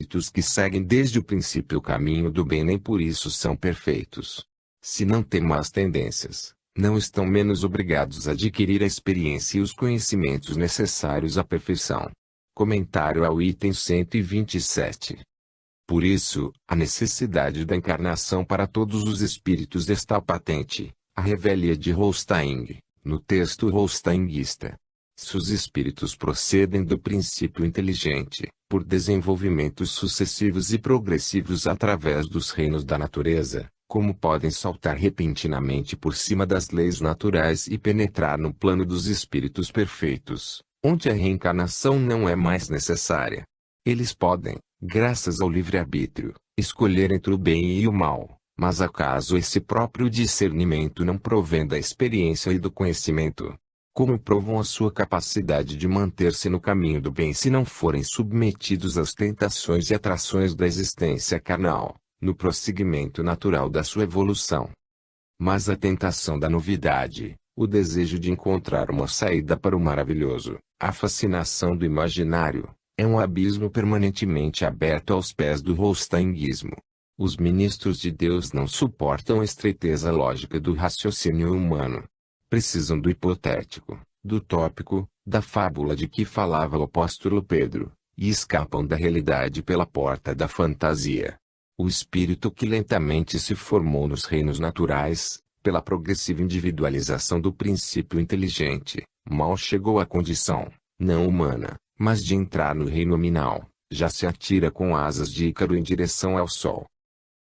espíritos que seguem desde o princípio o caminho do bem nem por isso são perfeitos. Se não têm más tendências, não estão menos obrigados a adquirir a experiência e os conhecimentos necessários à perfeição. Comentário ao item 127. Por isso, a necessidade da encarnação para todos os espíritos está patente. A revelia de Holstein, no texto holsteinguista. Se os espíritos procedem do princípio inteligente, por desenvolvimentos sucessivos e progressivos através dos reinos da natureza, como podem saltar repentinamente por cima das leis naturais e penetrar no plano dos espíritos perfeitos, onde a reencarnação não é mais necessária? Eles podem, graças ao livre-arbítrio, escolher entre o bem e o mal, mas acaso esse próprio discernimento não provém da experiência e do conhecimento? Como provam a sua capacidade de manter-se no caminho do bem se não forem submetidos às tentações e atrações da existência carnal, no prosseguimento natural da sua evolução? Mas a tentação da novidade, o desejo de encontrar uma saída para o maravilhoso, a fascinação do imaginário, é um abismo permanentemente aberto aos pés do holsteinguismo. Os ministros de Deus não suportam a estreiteza lógica do raciocínio humano. Precisam do hipotético, do tópico, da fábula de que falava o apóstolo Pedro, e escapam da realidade pela porta da fantasia. O espírito que lentamente se formou nos reinos naturais, pela progressiva individualização do princípio inteligente, mal chegou à condição, não humana, mas de entrar no reino nominal, já se atira com asas de Ícaro em direção ao sol.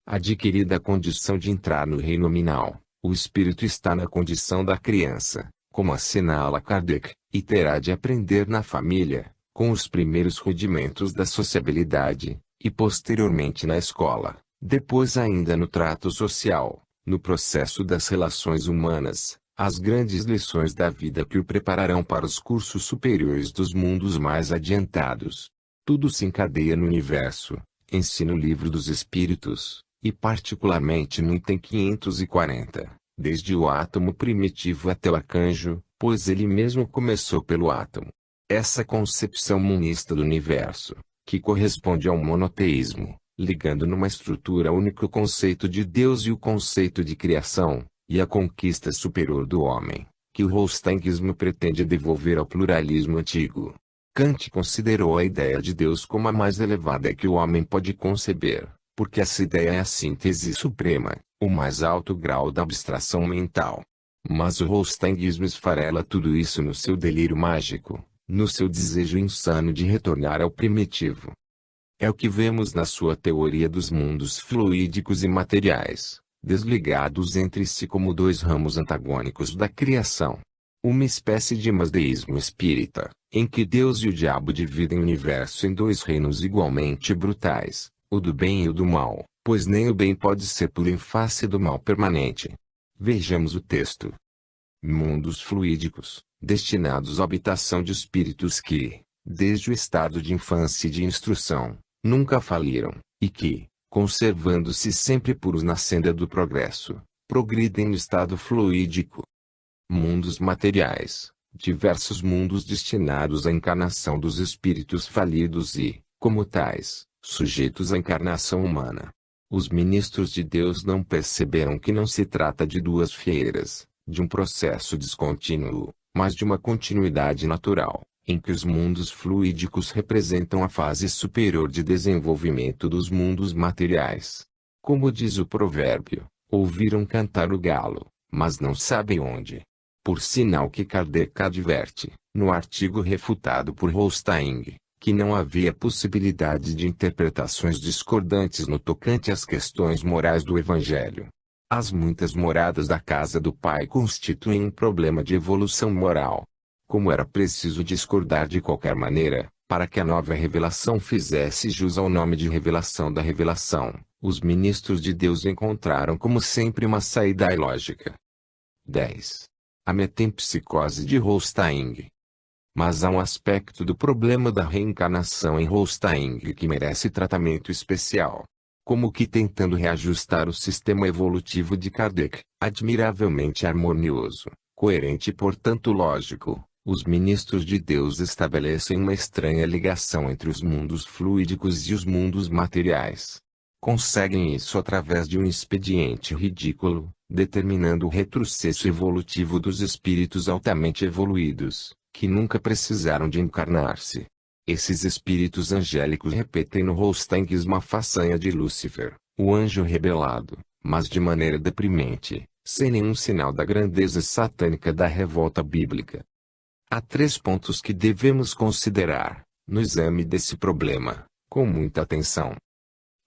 Adquirida a condição de entrar no reino nominal, o espírito está na condição da criança, como assinala Kardec, e terá de aprender na família, com os primeiros rudimentos da sociabilidade, e posteriormente na escola, depois ainda no trato social, no processo das relações humanas, as grandes lições da vida que o prepararão para os cursos superiores dos mundos mais adiantados. Tudo se encadeia no universo, ensina o livro dos Espíritos, e particularmente no item 540, desde o átomo primitivo até o arcanjo, pois ele mesmo começou pelo átomo. Essa concepção monista do universo, que corresponde ao monoteísmo, ligando numa estrutura única o conceito de Deus e o conceito de criação, e a conquista superior do homem, que o holsteinguismo pretende devolver ao pluralismo antigo. Kant considerou a ideia de Deus como a mais elevada que o homem pode conceber, porque essa ideia é a síntese suprema, o mais alto grau da abstração mental. Mas o holsteinguismo esfarela tudo isso no seu delírio mágico, no seu desejo insano de retornar ao primitivo. É o que vemos na sua teoria dos mundos fluídicos e materiais, desligados entre si como dois ramos antagônicos da criação. Uma espécie de masdeísmo espírita, em que Deus e o diabo dividem o universo em dois reinos igualmente brutais, o do bem e o do mal, pois nem o bem pode ser puro em face do mal permanente. Vejamos o texto. Mundos fluídicos, destinados à habitação de espíritos que, desde o estado de infância e de instrução, nunca faliram, e que, conservando-se sempre puros na senda do progresso, progridem no estado fluídico. Mundos materiais, diversos mundos destinados à encarnação dos espíritos falidos e, como tais, sujeitos à encarnação humana. Os ministros de Deus não perceberam que não se trata de duas fieiras, de um processo descontínuo, mas de uma continuidade natural, em que os mundos fluídicos representam a fase superior de desenvolvimento dos mundos materiais. Como diz o provérbio, ouviram cantar o galo, mas não sabem onde. Por sinal que Kardec adverte, no artigo refutado por Holstein, que não havia possibilidade de interpretações discordantes no tocante às questões morais do Evangelho. As muitas moradas da casa do Pai constituem um problema de evolução moral. Como era preciso discordar de qualquer maneira, para que a nova revelação fizesse jus ao nome de revelação da revelação, os ministros de Deus encontraram como sempre uma saída ilógica. 10. A metempsicose de Holstein. Mas há um aspecto do problema da reencarnação em Holstein que merece tratamento especial. Como que tentando reajustar o sistema evolutivo de Kardec, admiravelmente harmonioso, coerente e portanto lógico, Os ministros de Deus estabelecem uma estranha ligação entre os mundos fluídicos e os mundos materiais. Conseguem isso através de um expediente ridículo, determinando o retrocesso evolutivo dos espíritos altamente evoluídos, que nunca precisaram de encarnar-se. Esses espíritos angélicos repetem no Holstein uma façanha de Lúcifer, o anjo rebelado, mas de maneira deprimente, sem nenhum sinal da grandeza satânica da revolta bíblica. Há 3 pontos que devemos considerar, no exame desse problema, com muita atenção.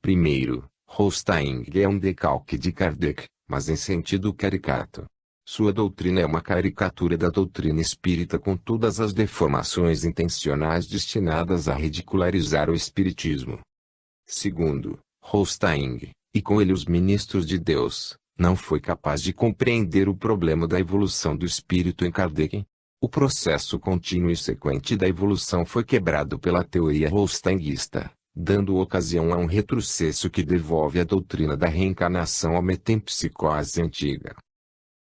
Primeiro, Holstein é um decalque de Kardec, mas em sentido caricato. Sua doutrina é uma caricatura da doutrina espírita com todas as deformações intencionais destinadas a ridicularizar o espiritismo. Segundo, Holstein, e com ele os ministros de Deus, não foi capaz de compreender o problema da evolução do espírito em Kardec. O processo contínuo e sequente da evolução foi quebrado pela teoria holsteinista, dando ocasião a um retrocesso que devolve a doutrina da reencarnação à metempsicose antiga.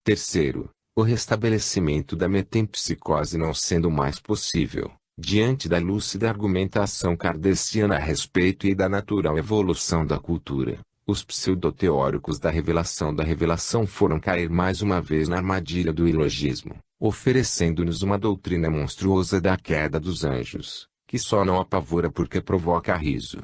Terceiro, o restabelecimento da metempsicose não sendo mais possível, diante da lúcida argumentação kardeciana a respeito e da natural evolução da cultura, os pseudoteóricos da revelação foram cair mais uma vez na armadilha do ilogismo, oferecendo-nos uma doutrina monstruosa da queda dos anjos, que só não apavora porque provoca riso.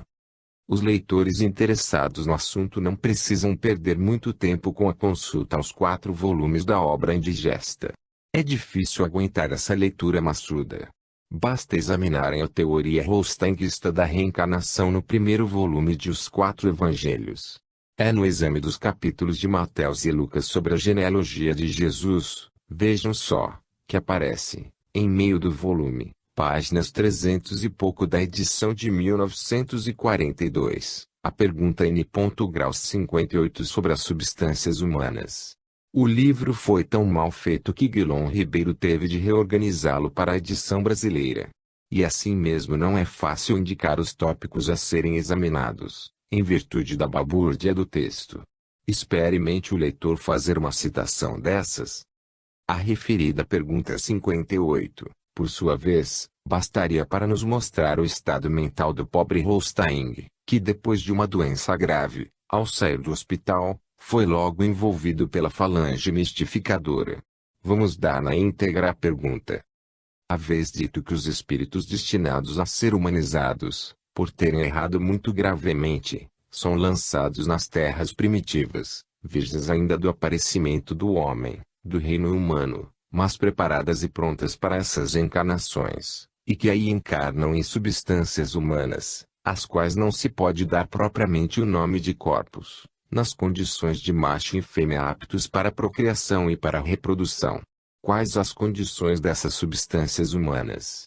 Os leitores interessados no assunto não precisam perder muito tempo com a consulta aos 4 volumes da obra indigesta. É difícil aguentar essa leitura maçuda. Basta examinarem a teoria holsteinista da reencarnação no primeiro volume de Os 4 Evangelhos. É no exame dos capítulos de Mateus e Lucas sobre a genealogia de Jesus, vejam só, que aparece, em meio do volume, páginas 300 e pouco da edição de 1942, a pergunta N. Grau 58 sobre as substâncias humanas. O livro foi tão mal feito que Guilom Ribeiro teve de reorganizá-lo para a edição brasileira. E assim mesmo não é fácil indicar os tópicos a serem examinados, em virtude da balbúrdia do texto. Experimente o leitor fazer uma citação dessas. A referida pergunta 58, por sua vez, bastaria para nos mostrar o estado mental do pobre Holstein, que depois de uma doença grave, ao sair do hospital, foi logo envolvido pela falange mistificadora. Vamos dar na íntegra a pergunta. Haveis dito que os espíritos destinados a ser humanizados, por terem errado muito gravemente, são lançados nas terras primitivas, virgens ainda do aparecimento do homem, do reino humano, mas preparadas e prontas para essas encarnações, e que aí encarnam em substâncias humanas, às quais não se pode dar propriamente o nome de corpos, nas condições de macho e fêmea aptos para a procriação e para a reprodução. Quais as condições dessas substâncias humanas?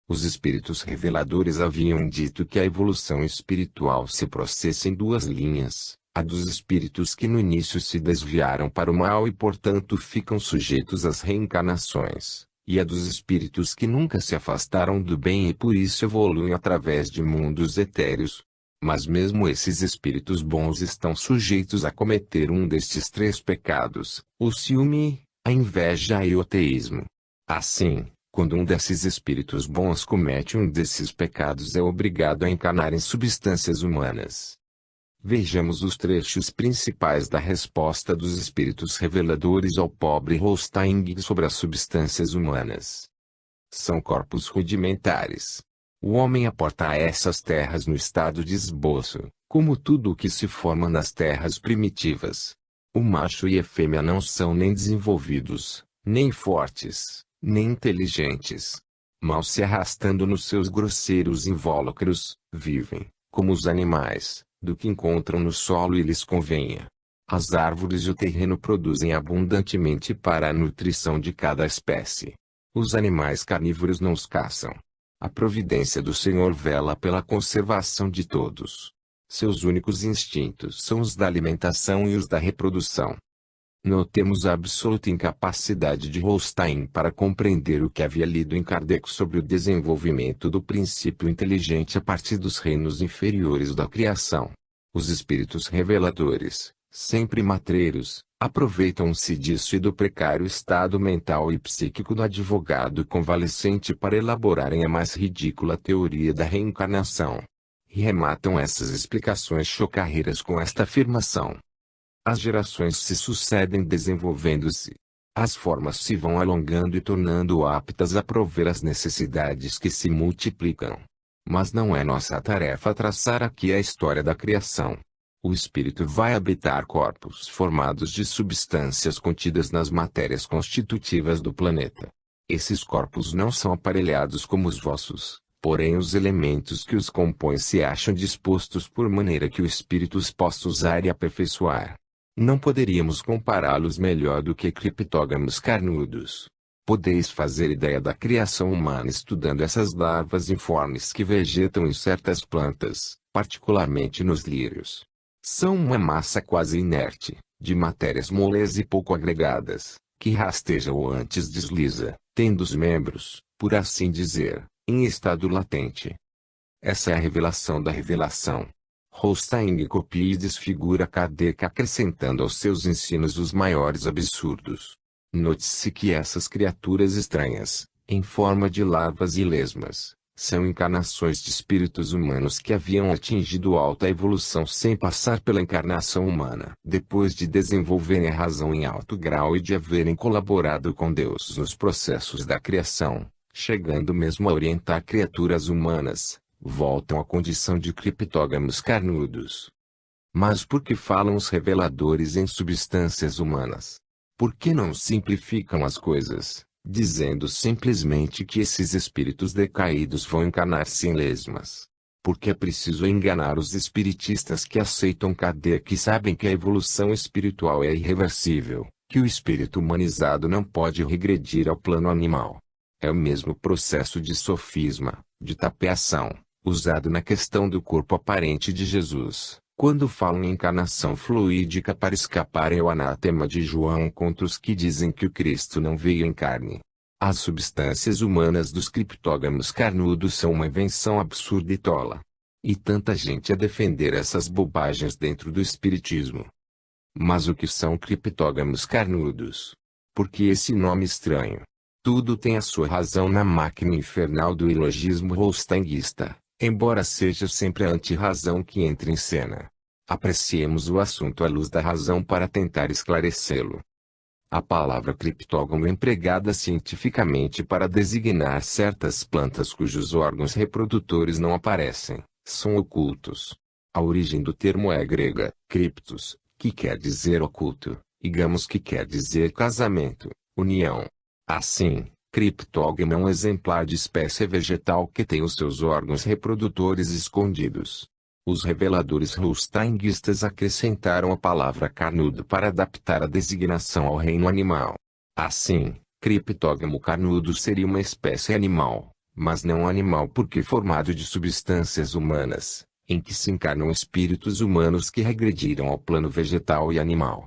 Os espíritos reveladores haviam dito que a evolução espiritual se processa em 2 linhas, a dos espíritos que no início se desviaram para o mal e portanto ficam sujeitos às reencarnações, e a dos espíritos que nunca se afastaram do bem e por isso evoluem através de mundos etéreos. Mas mesmo esses espíritos bons estão sujeitos a cometer um destes 3 pecados, o ciúme, a inveja e o teísmo. Assim, quando um desses espíritos bons comete um desses pecados é obrigado a encarnar em substâncias humanas. Vejamos os trechos principais da resposta dos espíritos reveladores ao pobre Holstein sobre as substâncias humanas. São corpos rudimentares. O homem aporta a essas terras no estado de esboço, como tudo o que se forma nas terras primitivas. O macho e a fêmea não são nem desenvolvidos, nem fortes, nem inteligentes. Mal se arrastando nos seus grosseiros invólucros, vivem, como os animais, do que encontram no solo e lhes convenha. As árvores e o terreno produzem abundantemente para a nutrição de cada espécie. Os animais carnívoros não os caçam. A providência do Senhor vela pela conservação de todos. Seus únicos instintos são os da alimentação e os da reprodução. Notemos a absoluta incapacidade de Holstein para compreender o que havia lido em Kardec sobre o desenvolvimento do princípio inteligente a partir dos reinos inferiores da criação. Os espíritos reveladores, sempre matreiros, aproveitam-se disso e do precário estado mental e psíquico do advogado convalescente para elaborarem a mais ridícula teoria da reencarnação. E rematam essas explicações chocarreiras com esta afirmação: as gerações se sucedem desenvolvendo-se. As formas se vão alongando e tornando aptas a prover as necessidades que se multiplicam. Mas não é nossa tarefa traçar aqui a história da criação. O espírito vai habitar corpos formados de substâncias contidas nas matérias constitutivas do planeta. Esses corpos não são aparelhados como os vossos, porém os elementos que os compõem se acham dispostos por maneira que o espírito os possa usar e aperfeiçoar. Não poderíamos compará-los melhor do que criptógamos carnudos. Podeis fazer ideia da criação humana estudando essas larvas informes que vegetam em certas plantas, particularmente nos lírios. São uma massa quase inerte, de matérias moles e pouco agregadas, que rasteja ou antes desliza, tendo os membros, por assim dizer, em estado latente. Essa é a revelação da revelação. Holstein copia e desfigura Kardec acrescentando aos seus ensinos os maiores absurdos. Note-se que essas criaturas estranhas, em forma de larvas e lesmas, são encarnações de espíritos humanos que haviam atingido alta evolução sem passar pela encarnação humana. Depois de desenvolverem a razão em alto grau e de haverem colaborado com Deus nos processos da criação, chegando mesmo a orientar criaturas humanas, voltam à condição de criptógamos carnudos. Mas por que falam os reveladores em substâncias humanas? Por que não simplificam as coisas, dizendo simplesmente que esses espíritos decaídos vão encarnar-se em lesmas? Porque é preciso enganar os espiritistas que aceitam Kardec e sabem que a evolução espiritual é irreversível, que o espírito humanizado não pode regredir ao plano animal. É o mesmo processo de sofisma, de tapeação, usado na questão do corpo aparente de Jesus, quando falam em encarnação fluídica para escaparem ao anátema de João contra os que dizem que o Cristo não veio em carne. As substâncias humanas dos criptógamos carnudos são uma invenção absurda e tola. E tanta gente a defender essas bobagens dentro do espiritismo. Mas o que são criptógamos carnudos? Por que esse nome estranho? Tudo tem a sua razão na máquina infernal do ilogismo holsteinguista, embora seja sempre a anti-razão que entra em cena. Apreciemos o assunto à luz da razão para tentar esclarecê-lo. A palavra criptógamo é empregada cientificamente para designar certas plantas cujos órgãos reprodutores não aparecem, são ocultos. A origem do termo é grega, criptos, que quer dizer oculto, e gamos que quer dizer casamento, união. Assim, criptógamo é um exemplar de espécie vegetal que tem os seus órgãos reprodutores escondidos. Os reveladores holsteinguistas acrescentaram a palavra carnudo para adaptar a designação ao reino animal. Assim, criptógamo carnudo seria uma espécie animal, mas não animal porque formado de substâncias humanas, em que se encarnam espíritos humanos que regrediram ao plano vegetal e animal.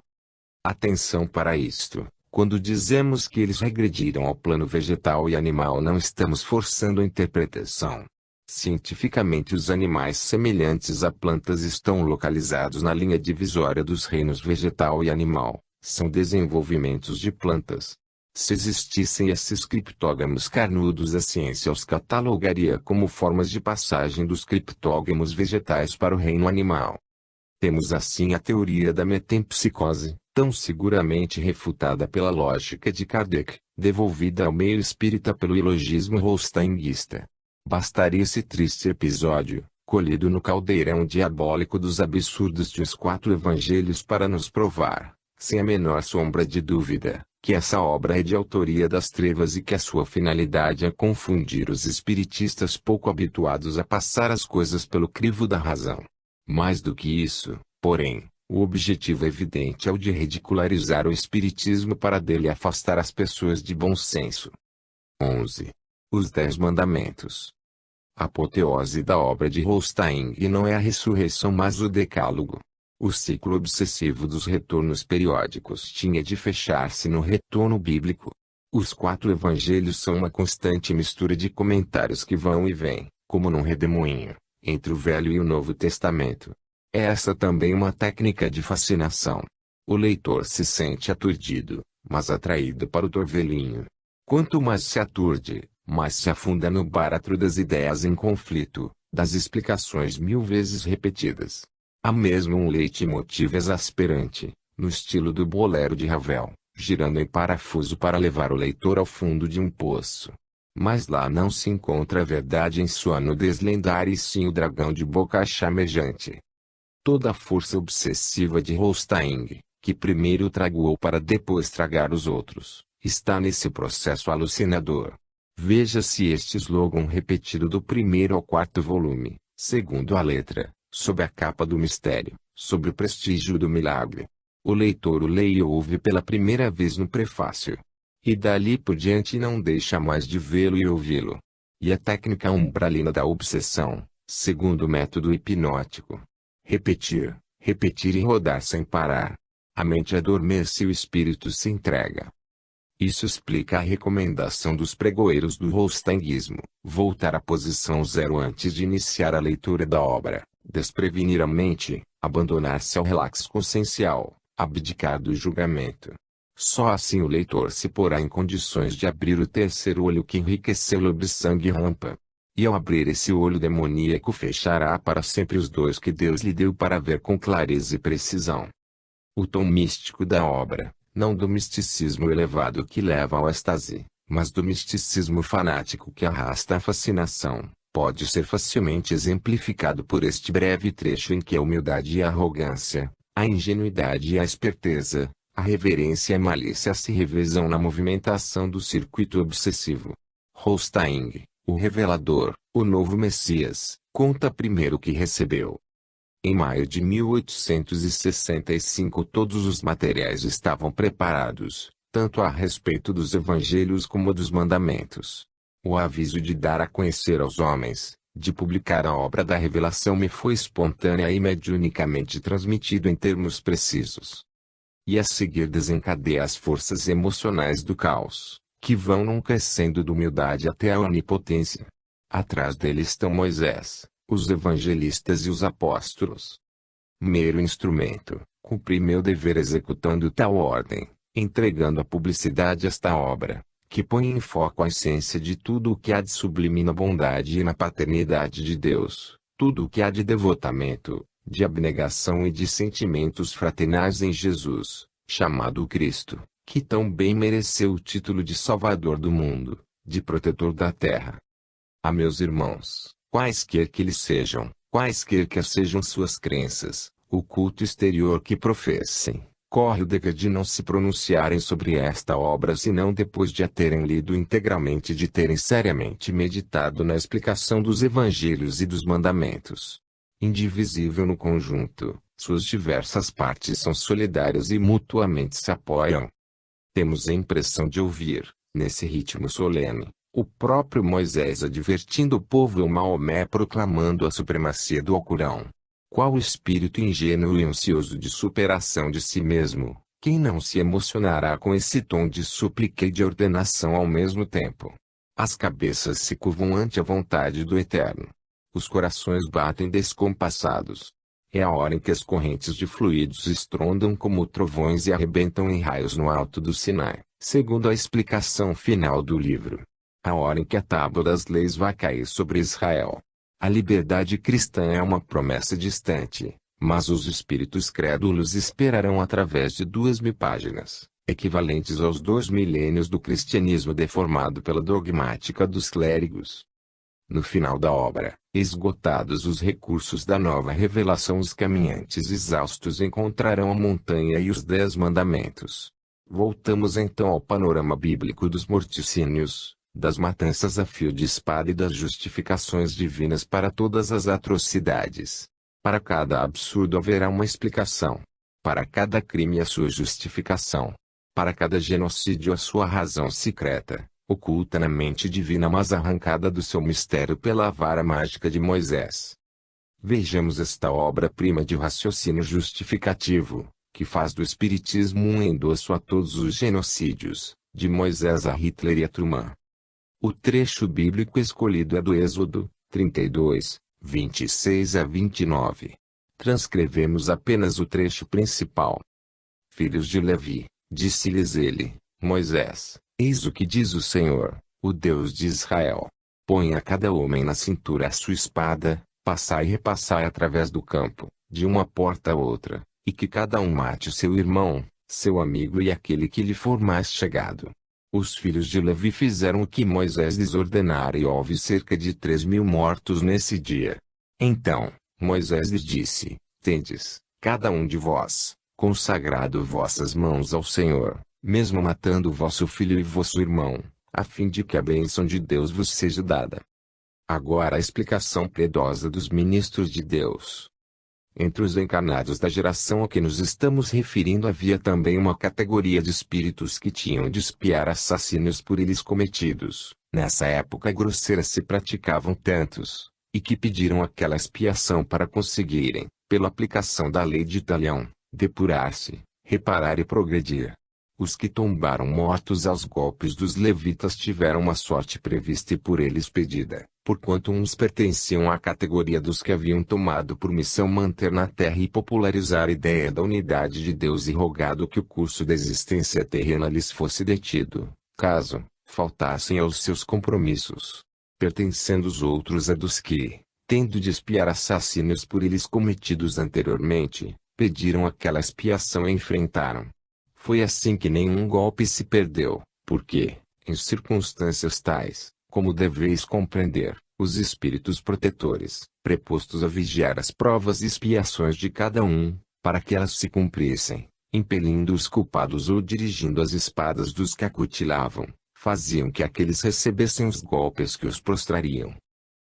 Atenção para isto. Quando dizemos que eles regrediram ao plano vegetal e animal, não estamos forçando a interpretação. Cientificamente, os animais semelhantes a plantas estão localizados na linha divisória dos reinos vegetal e animal, são desenvolvimentos de plantas. Se existissem esses criptógamos carnudos, a ciência os catalogaria como formas de passagem dos criptógamos vegetais para o reino animal. Temos assim a teoria da metempsicose, tão seguramente refutada pela lógica de Kardec, devolvida ao meio espírita pelo ilogismo holsteinguista. Bastaria esse triste episódio, colhido no caldeirão diabólico dos absurdos de os 4 evangelhos para nos provar, sem a menor sombra de dúvida, que essa obra é de autoria das trevas e que a sua finalidade é confundir os espiritistas pouco habituados a passar as coisas pelo crivo da razão. Mais do que isso, porém, o objetivo evidente é o de ridicularizar o espiritismo para dele afastar as pessoas de bom senso. 11. Os 10 Mandamentos. A apoteose da obra de Holstein não é a ressurreição mas o decálogo. O ciclo obsessivo dos retornos periódicos tinha de fechar-se no retorno bíblico. Os 4 evangelhos são uma constante mistura de comentários que vão e vêm, como num redemoinho, entre o Velho e o Novo Testamento. É essa também uma técnica de fascinação. O leitor se sente aturdido, mas atraído para o torvelinho. Quanto mais se aturde, mais se afunda no báratro das ideias em conflito, das explicações mil vezes repetidas. Há mesmo um leitmotiv exasperante, no estilo do bolero de Ravel, girando em parafuso para levar o leitor ao fundo de um poço. Mas lá não se encontra a verdade em sua nudez lendária e sim o dragão de boca chamejante. Toda a força obsessiva de Holstein, que primeiro tragoou para depois tragar os outros, está nesse processo alucinador. Veja-se este slogan repetido do primeiro ao quarto volume, segundo a letra, sob a capa do mistério, sob o prestígio do milagre. O leitor o lê e ouve pela primeira vez no prefácio. E dali por diante não deixa mais de vê-lo e ouvi-lo. E a técnica umbralina da obsessão, segundo o método hipnótico. Repetir, repetir e rodar sem parar. A mente adormece e o espírito se entrega. Isso explica a recomendação dos pregoeiros do holsteinguismo, voltar à posição zero antes de iniciar a leitura da obra, desprevenir a mente, abandonar-se ao relax consciencial, abdicar do julgamento. Só assim o leitor se porá em condições de abrir o terceiro olho que enriqueceu-lo de sangue e rampa. E ao abrir esse olho demoníaco fechará para sempre os dois que Deus lhe deu para ver com clareza e precisão. O tom místico da obra, não do misticismo elevado que leva ao êxtase, mas do misticismo fanático que arrasta a fascinação, pode ser facilmente exemplificado por este breve trecho em que a humildade e a arrogância, a ingenuidade e a esperteza, a reverência e a malícia se revezam na movimentação do circuito obsessivo. Holstein, o revelador, o novo Messias, conta primeiro que recebeu. Em maio de 1865 todos os materiais estavam preparados, tanto a respeito dos evangelhos como dos mandamentos. O aviso de dar a conhecer aos homens, de publicar a obra da revelação me foi espontânea e mediunicamente transmitido em termos precisos. E a seguir desencadeia as forças emocionais do caos, que vão num crescendo de humildade até a onipotência. Atrás dele estão Moisés, os evangelistas e os apóstolos. Mero instrumento, cumpri meu dever executando tal ordem, entregando à publicidade esta obra, que põe em foco a essência de tudo o que há de sublime na bondade e na paternidade de Deus, tudo o que há de devotamento, de abnegação e de sentimentos fraternais em Jesus, chamado Cristo, que tão bem mereceu o título de Salvador do mundo, de protetor da terra. A meus irmãos, quaisquer que eles sejam, quaisquer que sejam suas crenças, o culto exterior que professem, corre o dever de não se pronunciarem sobre esta obra senão depois de a terem lido integralmente e de terem seriamente meditado na explicação dos evangelhos e dos mandamentos. Indivisível no conjunto, suas diversas partes são solidárias e mutuamente se apoiam. Temos a impressão de ouvir, nesse ritmo solene, o próprio Moisés advertindo o povo e Maomé proclamando a supremacia do Alcorão. Qual espírito ingênuo e ansioso de superação de si mesmo, quem não se emocionará com esse tom de súplica e de ordenação ao mesmo tempo? As cabeças se curvam ante a vontade do Eterno. Os corações batem descompassados. É a hora em que as correntes de fluidos estrondam como trovões e arrebentam em raios no alto do Sinai, segundo a explicação final do livro. A hora em que a tábua das leis vai cair sobre Israel. A liberdade cristã é uma promessa distante, mas os espíritos crédulos esperarão através de 2.000 páginas, equivalentes aos 2 milênios do cristianismo deformado pela dogmática dos clérigos. No final da obra, esgotados os recursos da nova revelação, os caminhantes exaustos encontrarão a montanha e os 10 mandamentos. Voltamos então ao panorama bíblico dos morticínios, das matanças a fio de espada e das justificações divinas para todas as atrocidades. Para cada absurdo haverá uma explicação. Para cada crime a sua justificação. Para cada genocídio a sua razão secreta, oculta na mente divina mas arrancada do seu mistério pela vara mágica de Moisés. Vejamos esta obra-prima de raciocínio justificativo, que faz do Espiritismo um endosso a todos os genocídios, de Moisés a Hitler e a Truman. O trecho bíblico escolhido é do Êxodo 32, 26 a 29. Transcrevemos apenas o trecho principal. Filhos de Levi, disse-lhes ele, Moisés, eis o que diz o Senhor, o Deus de Israel. Põe a cada homem na cintura a sua espada, passai e repassai através do campo, de uma porta a outra, e que cada um mate seu irmão, seu amigo e aquele que lhe for mais chegado. Os filhos de Levi fizeram o que Moisés lhes ordenara e houve cerca de 3.000 mortos nesse dia. Então, Moisés lhes disse, tendes, cada um de vós, consagrado vossas mãos ao Senhor, mesmo matando vosso filho e vosso irmão, a fim de que a bênção de Deus vos seja dada. Agora a explicação piedosa dos ministros de Deus. Entre os encarnados da geração a que nos estamos referindo havia também uma categoria de espíritos que tinham de expiar assassínios por eles cometidos. Nessa época grosseira se praticavam tantos, e que pediram aquela expiação para conseguirem, pela aplicação da lei de Talião, depurar-se, reparar e progredir. Os que tombaram mortos aos golpes dos levitas tiveram uma sorte prevista e por eles pedida, porquanto uns pertenciam à categoria dos que haviam tomado por missão manter na terra e popularizar a ideia da unidade de Deus e rogado que o curso da existência terrena lhes fosse detido, caso faltassem aos seus compromissos. Pertencendo os outros a dos que, tendo de expiar assassínios por eles cometidos anteriormente, pediram aquela expiação e enfrentaram. Foi assim que nenhum golpe se perdeu, porque, em circunstâncias tais, como deveis compreender, os espíritos protetores, prepostos a vigiar as provas e expiações de cada um, para que elas se cumprissem, impelindo os culpados ou dirigindo as espadas dos que acutilavam, faziam que aqueles recebessem os golpes que os prostrariam.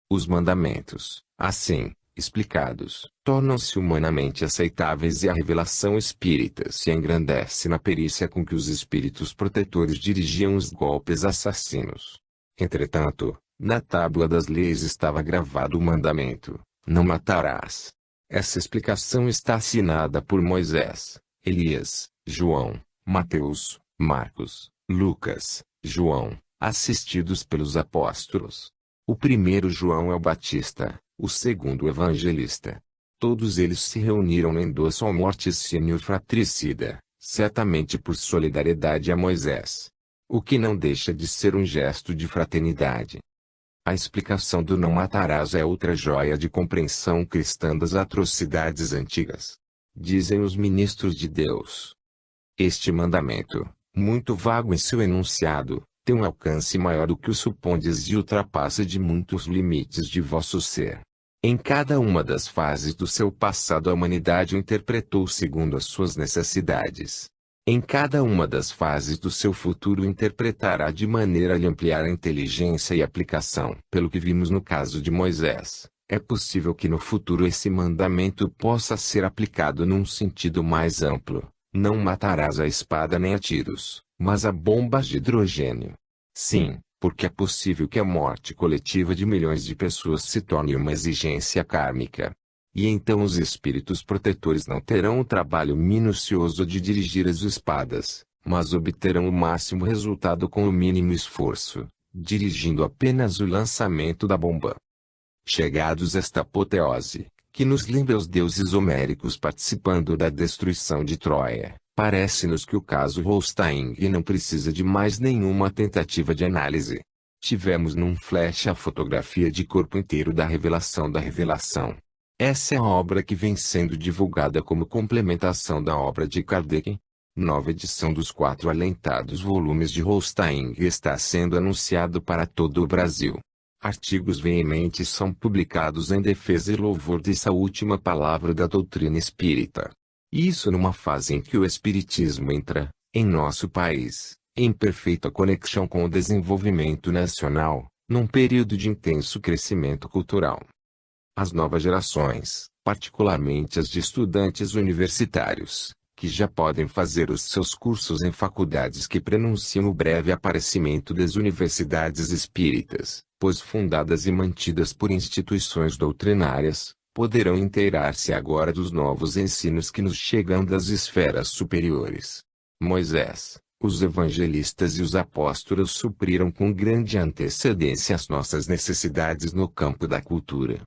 Os mandamentos, assim, explicados, tornam-se humanamente aceitáveis e a revelação espírita se engrandece na perícia com que os espíritos protetores dirigiam os golpes assassinos. Entretanto, na tábua das leis estava gravado o mandamento, não matarás. Essa explicação está assinada por Moisés, Elias, João, Mateus, Marcos, Lucas, João, assistidos pelos apóstolos. O primeiro João é o Batista, o segundo evangelista. Todos eles se reuniram no endosso ao morticínio fratricida, certamente por solidariedade a Moisés. O que não deixa de ser um gesto de fraternidade. A explicação do não matarás é outra joia de compreensão cristã das atrocidades antigas. Dizem os ministros de Deus. Este mandamento, muito vago em seu enunciado, tem um alcance maior do que o supondes e ultrapassa de muitos limites de vosso ser. Em cada uma das fases do seu passado a humanidade o interpretou segundo as suas necessidades. Em cada uma das fases do seu futuro interpretará de maneira a lhe ampliar a inteligência e aplicação. Pelo que vimos no caso de Moisés, é possível que no futuro esse mandamento possa ser aplicado num sentido mais amplo. Não matarás a espada nem a tiros, mas a bombas de hidrogênio. Sim, porque é possível que a morte coletiva de milhões de pessoas se torne uma exigência kármica. E então os espíritos protetores não terão o trabalho minucioso de dirigir as espadas, mas obterão o máximo resultado com o mínimo esforço, dirigindo apenas o lançamento da bomba. Chegados a esta apoteose, que nos lembra os deuses homéricos participando da destruição de Troia, parece-nos que o caso Holstein não precisa de mais nenhuma tentativa de análise. Tivemos num flash a fotografia de corpo inteiro da revelação da revelação. Essa é a obra que vem sendo divulgada como complementação da obra de Kardec. Nova edição dos 4 alentados volumes de Holstein está sendo anunciado para todo o Brasil. Artigos veementes são publicados em defesa e louvor dessa última palavra da doutrina espírita. Isso numa fase em que o espiritismo entra, em nosso país, em perfeita conexão com o desenvolvimento nacional, num período de intenso crescimento cultural. As novas gerações, particularmente as de estudantes universitários, que já podem fazer os seus cursos em faculdades que prenunciam o breve aparecimento das universidades espíritas, pois fundadas e mantidas por instituições doutrinárias, poderão inteirar-se agora dos novos ensinos que nos chegam das esferas superiores. Moisés, os evangelistas e os apóstolos supriram com grande antecedência as nossas necessidades no campo da cultura.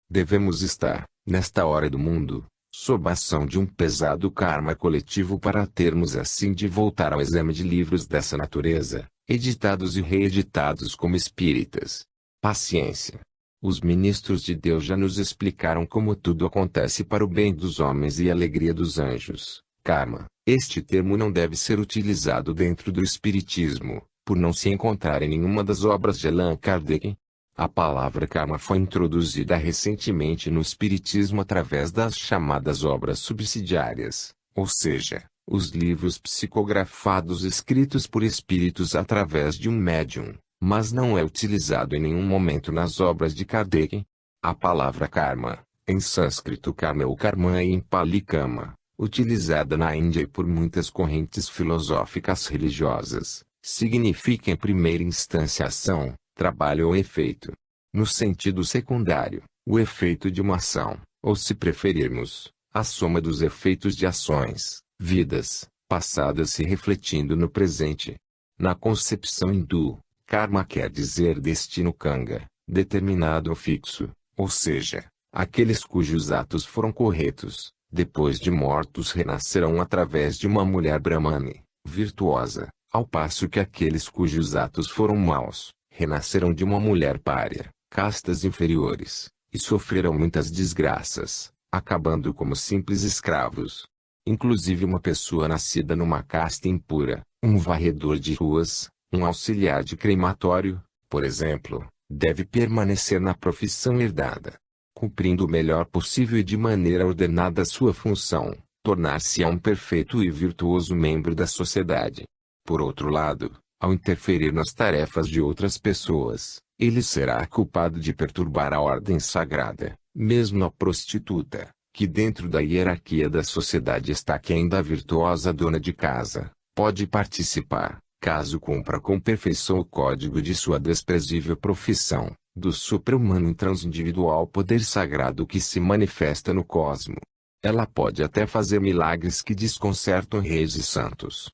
Devemos estar, Nesta hora do mundo, sob a ação de um pesado karma coletivo para termos assim de voltar ao exame de livros dessa natureza, editados e reeditados como espíritas. Paciência. Os ministros de Deus já nos explicaram como tudo acontece para o bem dos homens e a alegria dos anjos. Karma. Este termo não deve ser utilizado dentro do espiritismo, por não se encontrar em nenhuma das obras de Allan Kardec. A palavra karma foi introduzida recentemente no espiritismo através das chamadas obras subsidiárias, ou seja, os livros psicografados escritos por espíritos através de um médium, mas não é utilizado em nenhum momento nas obras de Kardec. A palavra karma, em sânscrito karma ou karma e em pali kama, utilizada na Índia e por muitas correntes filosóficas religiosas, significa em primeira instância ação, trabalho ou efeito. No sentido secundário, o efeito de uma ação, ou se preferirmos, a soma dos efeitos de ações, vidas, passadas se refletindo no presente. Na concepção hindu, karma quer dizer destino kanga, determinado ou fixo, ou seja, aqueles cujos atos foram corretos, depois de mortos renascerão através de uma mulher brahmane, virtuosa, ao passo que aqueles cujos atos foram maus, renascerão de uma mulher pária, castas inferiores, e sofrerão muitas desgraças, acabando como simples escravos. Inclusive uma pessoa nascida numa casta impura, um varredor de ruas, um auxiliar de crematório, por exemplo, deve permanecer na profissão herdada, cumprindo o melhor possível e de maneira ordenada sua função, tornar-se um perfeito e virtuoso membro da sociedade. Por outro lado, ao interferir nas tarefas de outras pessoas, ele será culpado de perturbar a ordem sagrada. Mesmo a prostituta, que dentro da hierarquia da sociedade está quem da virtuosa dona de casa, pode participar, caso cumpra com perfeição o código de sua desprezível profissão, do supra-humano e transindividual poder sagrado que se manifesta no cosmo. Ela pode até fazer milagres que desconcertam reis e santos.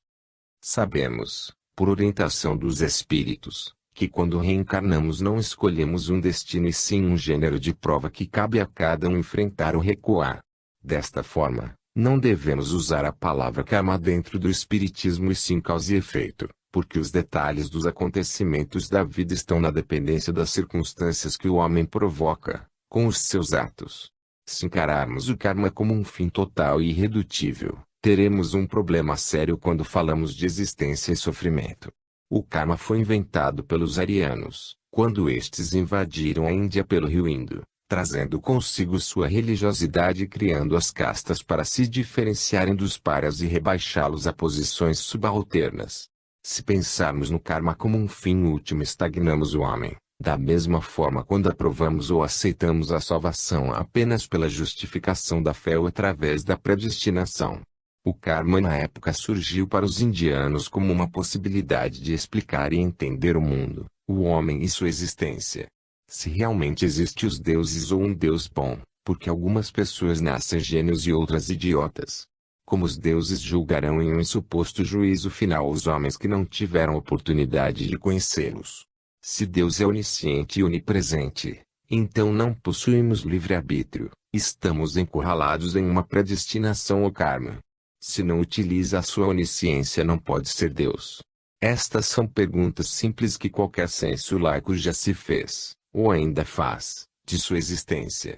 Sabemos, por orientação dos espíritos, que quando reencarnamos não escolhemos um destino e sim um gênero de prova que cabe a cada um enfrentar ou recuar. Desta forma, não devemos usar a palavra karma dentro do espiritismo e sim causa e efeito, porque os detalhes dos acontecimentos da vida estão na dependência das circunstâncias que o homem provoca, com os seus atos. Se encararmos o karma como um fim total e irredutível, teremos um problema sério quando falamos de existência e sofrimento. O karma foi inventado pelos arianos, quando estes invadiram a Índia pelo rio Indo, trazendo consigo sua religiosidade e criando as castas para se diferenciarem dos párias e rebaixá-los a posições subalternas. Se pensarmos no karma como um fim último, estagnamos o homem. Da mesma forma, quando aprovamos ou aceitamos a salvação apenas pela justificação da fé ou através da predestinação. O karma na época surgiu para os indianos como uma possibilidade de explicar e entender o mundo, o homem e sua existência. Se realmente existe os deuses ou um Deus bom, porque algumas pessoas nascem gênios e outras idiotas. Como os deuses julgarão em um suposto juízo final os homens que não tiveram oportunidade de conhecê-los? Se Deus é onisciente e onipresente, então não possuímos livre-arbítrio, estamos encurralados em uma predestinação ou karma. Se não utiliza a sua onisciência, não pode ser Deus. Estas são perguntas simples que qualquer senso laico já se fez, ou ainda faz, de sua existência.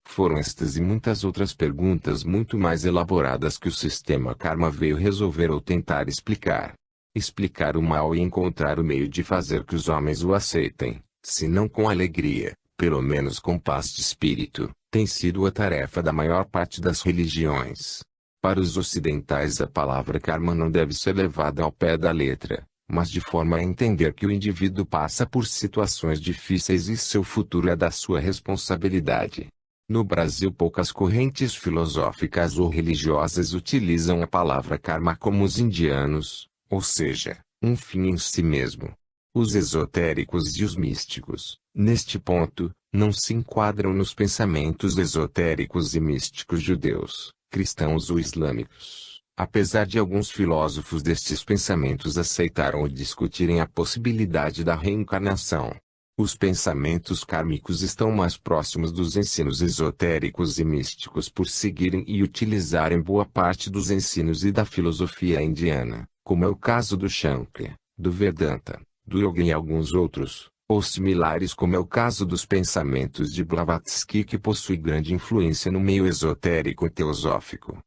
Foram estas e muitas outras perguntas muito mais elaboradas que o sistema karma veio resolver ou tentar explicar. Explicar o mal e encontrar o meio de fazer que os homens o aceitem, se não com alegria, pelo menos com paz de espírito, tem sido a tarefa da maior parte das religiões. Para os ocidentais, a palavra karma não deve ser levada ao pé da letra, mas de forma a entender que o indivíduo passa por situações difíceis e seu futuro é da sua responsabilidade. No Brasil, poucas correntes filosóficas ou religiosas utilizam a palavra karma como os indianos, ou seja, um fim em si mesmo. Os esotéricos e os místicos, neste ponto, não se enquadram nos pensamentos esotéricos e místicos judeus, cristãos ou islâmicos, apesar de alguns filósofos destes pensamentos aceitarem ou discutirem a possibilidade da reencarnação. Os pensamentos kármicos estão mais próximos dos ensinos esotéricos e místicos por seguirem e utilizarem boa parte dos ensinos e da filosofia indiana, como é o caso do Shankara, do Vedanta, do Yoga e alguns outros, ou similares como é o caso dos pensamentos de Blavatsky, que possui grande influência no meio esotérico e teosófico.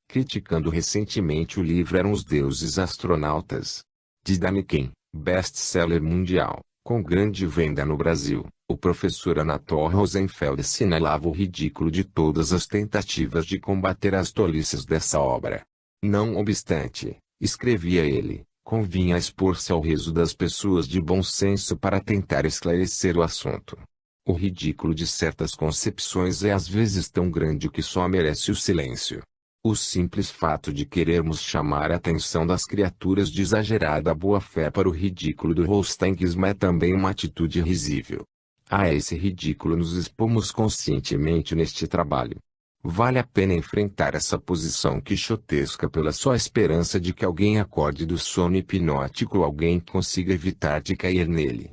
Criticando recentemente o livro Eram os Deuses Astronautas, de Daniken, best-seller mundial, com grande venda no Brasil, o professor Anatol Rosenfeld assinalava o ridículo de todas as tentativas de combater as tolices dessa obra. Não obstante, escrevia ele, convinha expor-se ao riso das pessoas de bom senso para tentar esclarecer o assunto. O ridículo de certas concepções é às vezes tão grande que só merece o silêncio. O simples fato de querermos chamar a atenção das criaturas de exagerada boa-fé para o ridículo do holstein-guismo é também uma atitude risível. A esse ridículo nos expomos conscientemente neste trabalho. Vale a pena enfrentar essa posição quixotesca pela só esperança de que alguém acorde do sono hipnótico ou alguém consiga evitar de cair nele.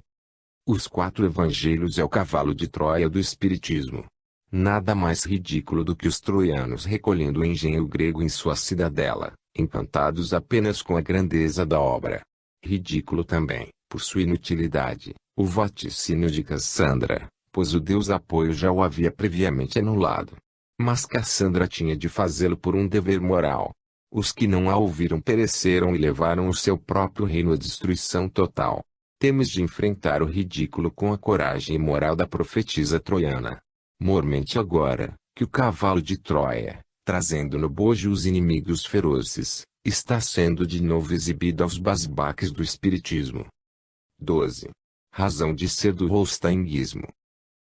Os 4 evangelhos é o cavalo de Troia do Espiritismo. Nada mais ridículo do que os troianos recolhendo o engenho grego em sua cidadela, encantados apenas com a grandeza da obra. Ridículo também, por sua inutilidade, o vaticínio de Cassandra, pois o deus Apoio já o havia previamente anulado. Mas Cassandra tinha de fazê-lo por um dever moral. Os que não a ouviram pereceram e levaram o seu próprio reino à destruição total. Temos de enfrentar o ridículo com a coragem moral da profetisa troiana. Mormente agora, que o cavalo de Troia, trazendo no bojo os inimigos ferozes, está sendo de novo exibido aos basbaques do espiritismo. 12. Razão de ser do holstein-guismo.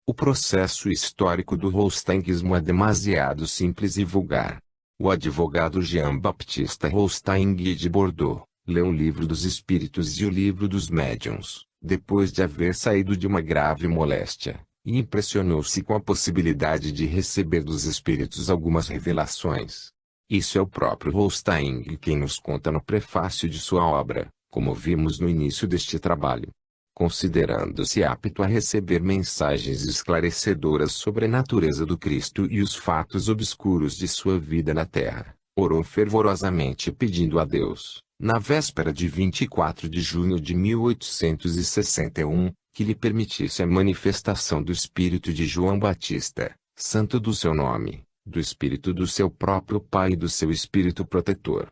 O processo histórico do holstein-guismo é demasiado simples e vulgar. O advogado Jean-Baptiste Holstein de Bordeaux, leu o Livro dos Espíritos e o Livro dos Médiuns, depois de haver saído de uma grave moléstia, e impressionou-se com a possibilidade de receber dos espíritos algumas revelações. Isso é o próprio Holstein quem nos conta no prefácio de sua obra, como vimos no início deste trabalho. Considerando-se apto a receber mensagens esclarecedoras sobre a natureza do Cristo e os fatos obscuros de sua vida na Terra, orou fervorosamente pedindo a Deus, na véspera de 24 de junho de 1861, que lhe permitisse a manifestação do Espírito de João Batista, santo do seu nome, do Espírito do seu próprio Pai e do seu Espírito protetor.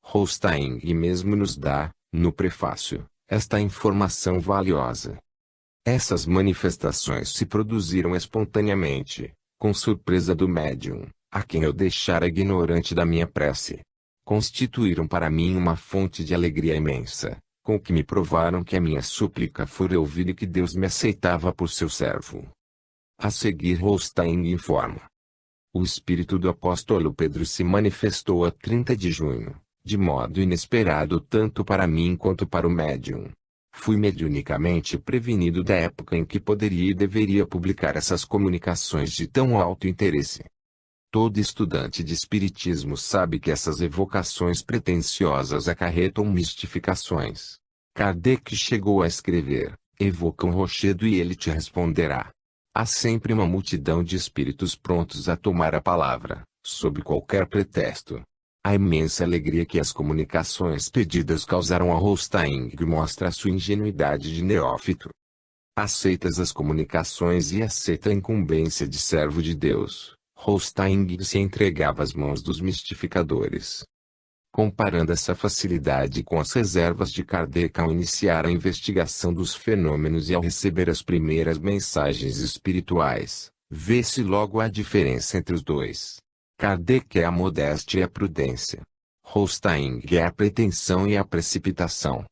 Holstein mesmo nos dá, no prefácio, esta informação valiosa. Essas manifestações se produziram espontaneamente, com surpresa do médium, a quem eu deixara ignorante da minha prece. Constituíram para mim uma fonte de alegria imensa, com que me provaram que a minha súplica fora ouvida e que Deus me aceitava por seu servo. A seguir Holstein informa. O espírito do apóstolo Pedro se manifestou a 30 de junho, de modo inesperado tanto para mim quanto para o médium. Fui mediunicamente prevenido da época em que poderia e deveria publicar essas comunicações de tão alto interesse. Todo estudante de espiritismo sabe que essas evocações pretensiosas acarretam mistificações. Kardec chegou a escrever, evoca um rochedo e ele te responderá. Há sempre uma multidão de espíritos prontos a tomar a palavra, sob qualquer pretexto. A imensa alegria que as comunicações pedidas causaram a Holstein mostra a sua ingenuidade de neófito. Aceitas as comunicações e aceita a incumbência de servo de Deus. Holstein se entregava às mãos dos mistificadores. Comparando essa facilidade com as reservas de Kardec ao iniciar a investigação dos fenômenos e ao receber as primeiras mensagens espirituais, vê-se logo a diferença entre os dois. Kardec é a modéstia e a prudência. Holstein é a pretensão e a precipitação.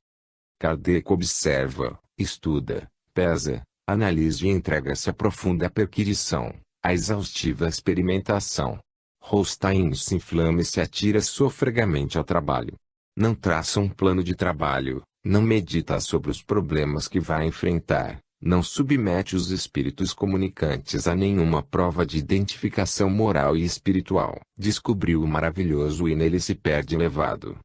Kardec observa, estuda, pesa, analisa e entrega-se à profunda perquisição, à exaustiva experimentação. Holstein se inflama e se atira sofregamente ao trabalho. Não traça um plano de trabalho, não medita sobre os problemas que vai enfrentar, não submete os espíritos comunicantes a nenhuma prova de identificação moral e espiritual. Descobriu o maravilhoso e nele se perde elevado.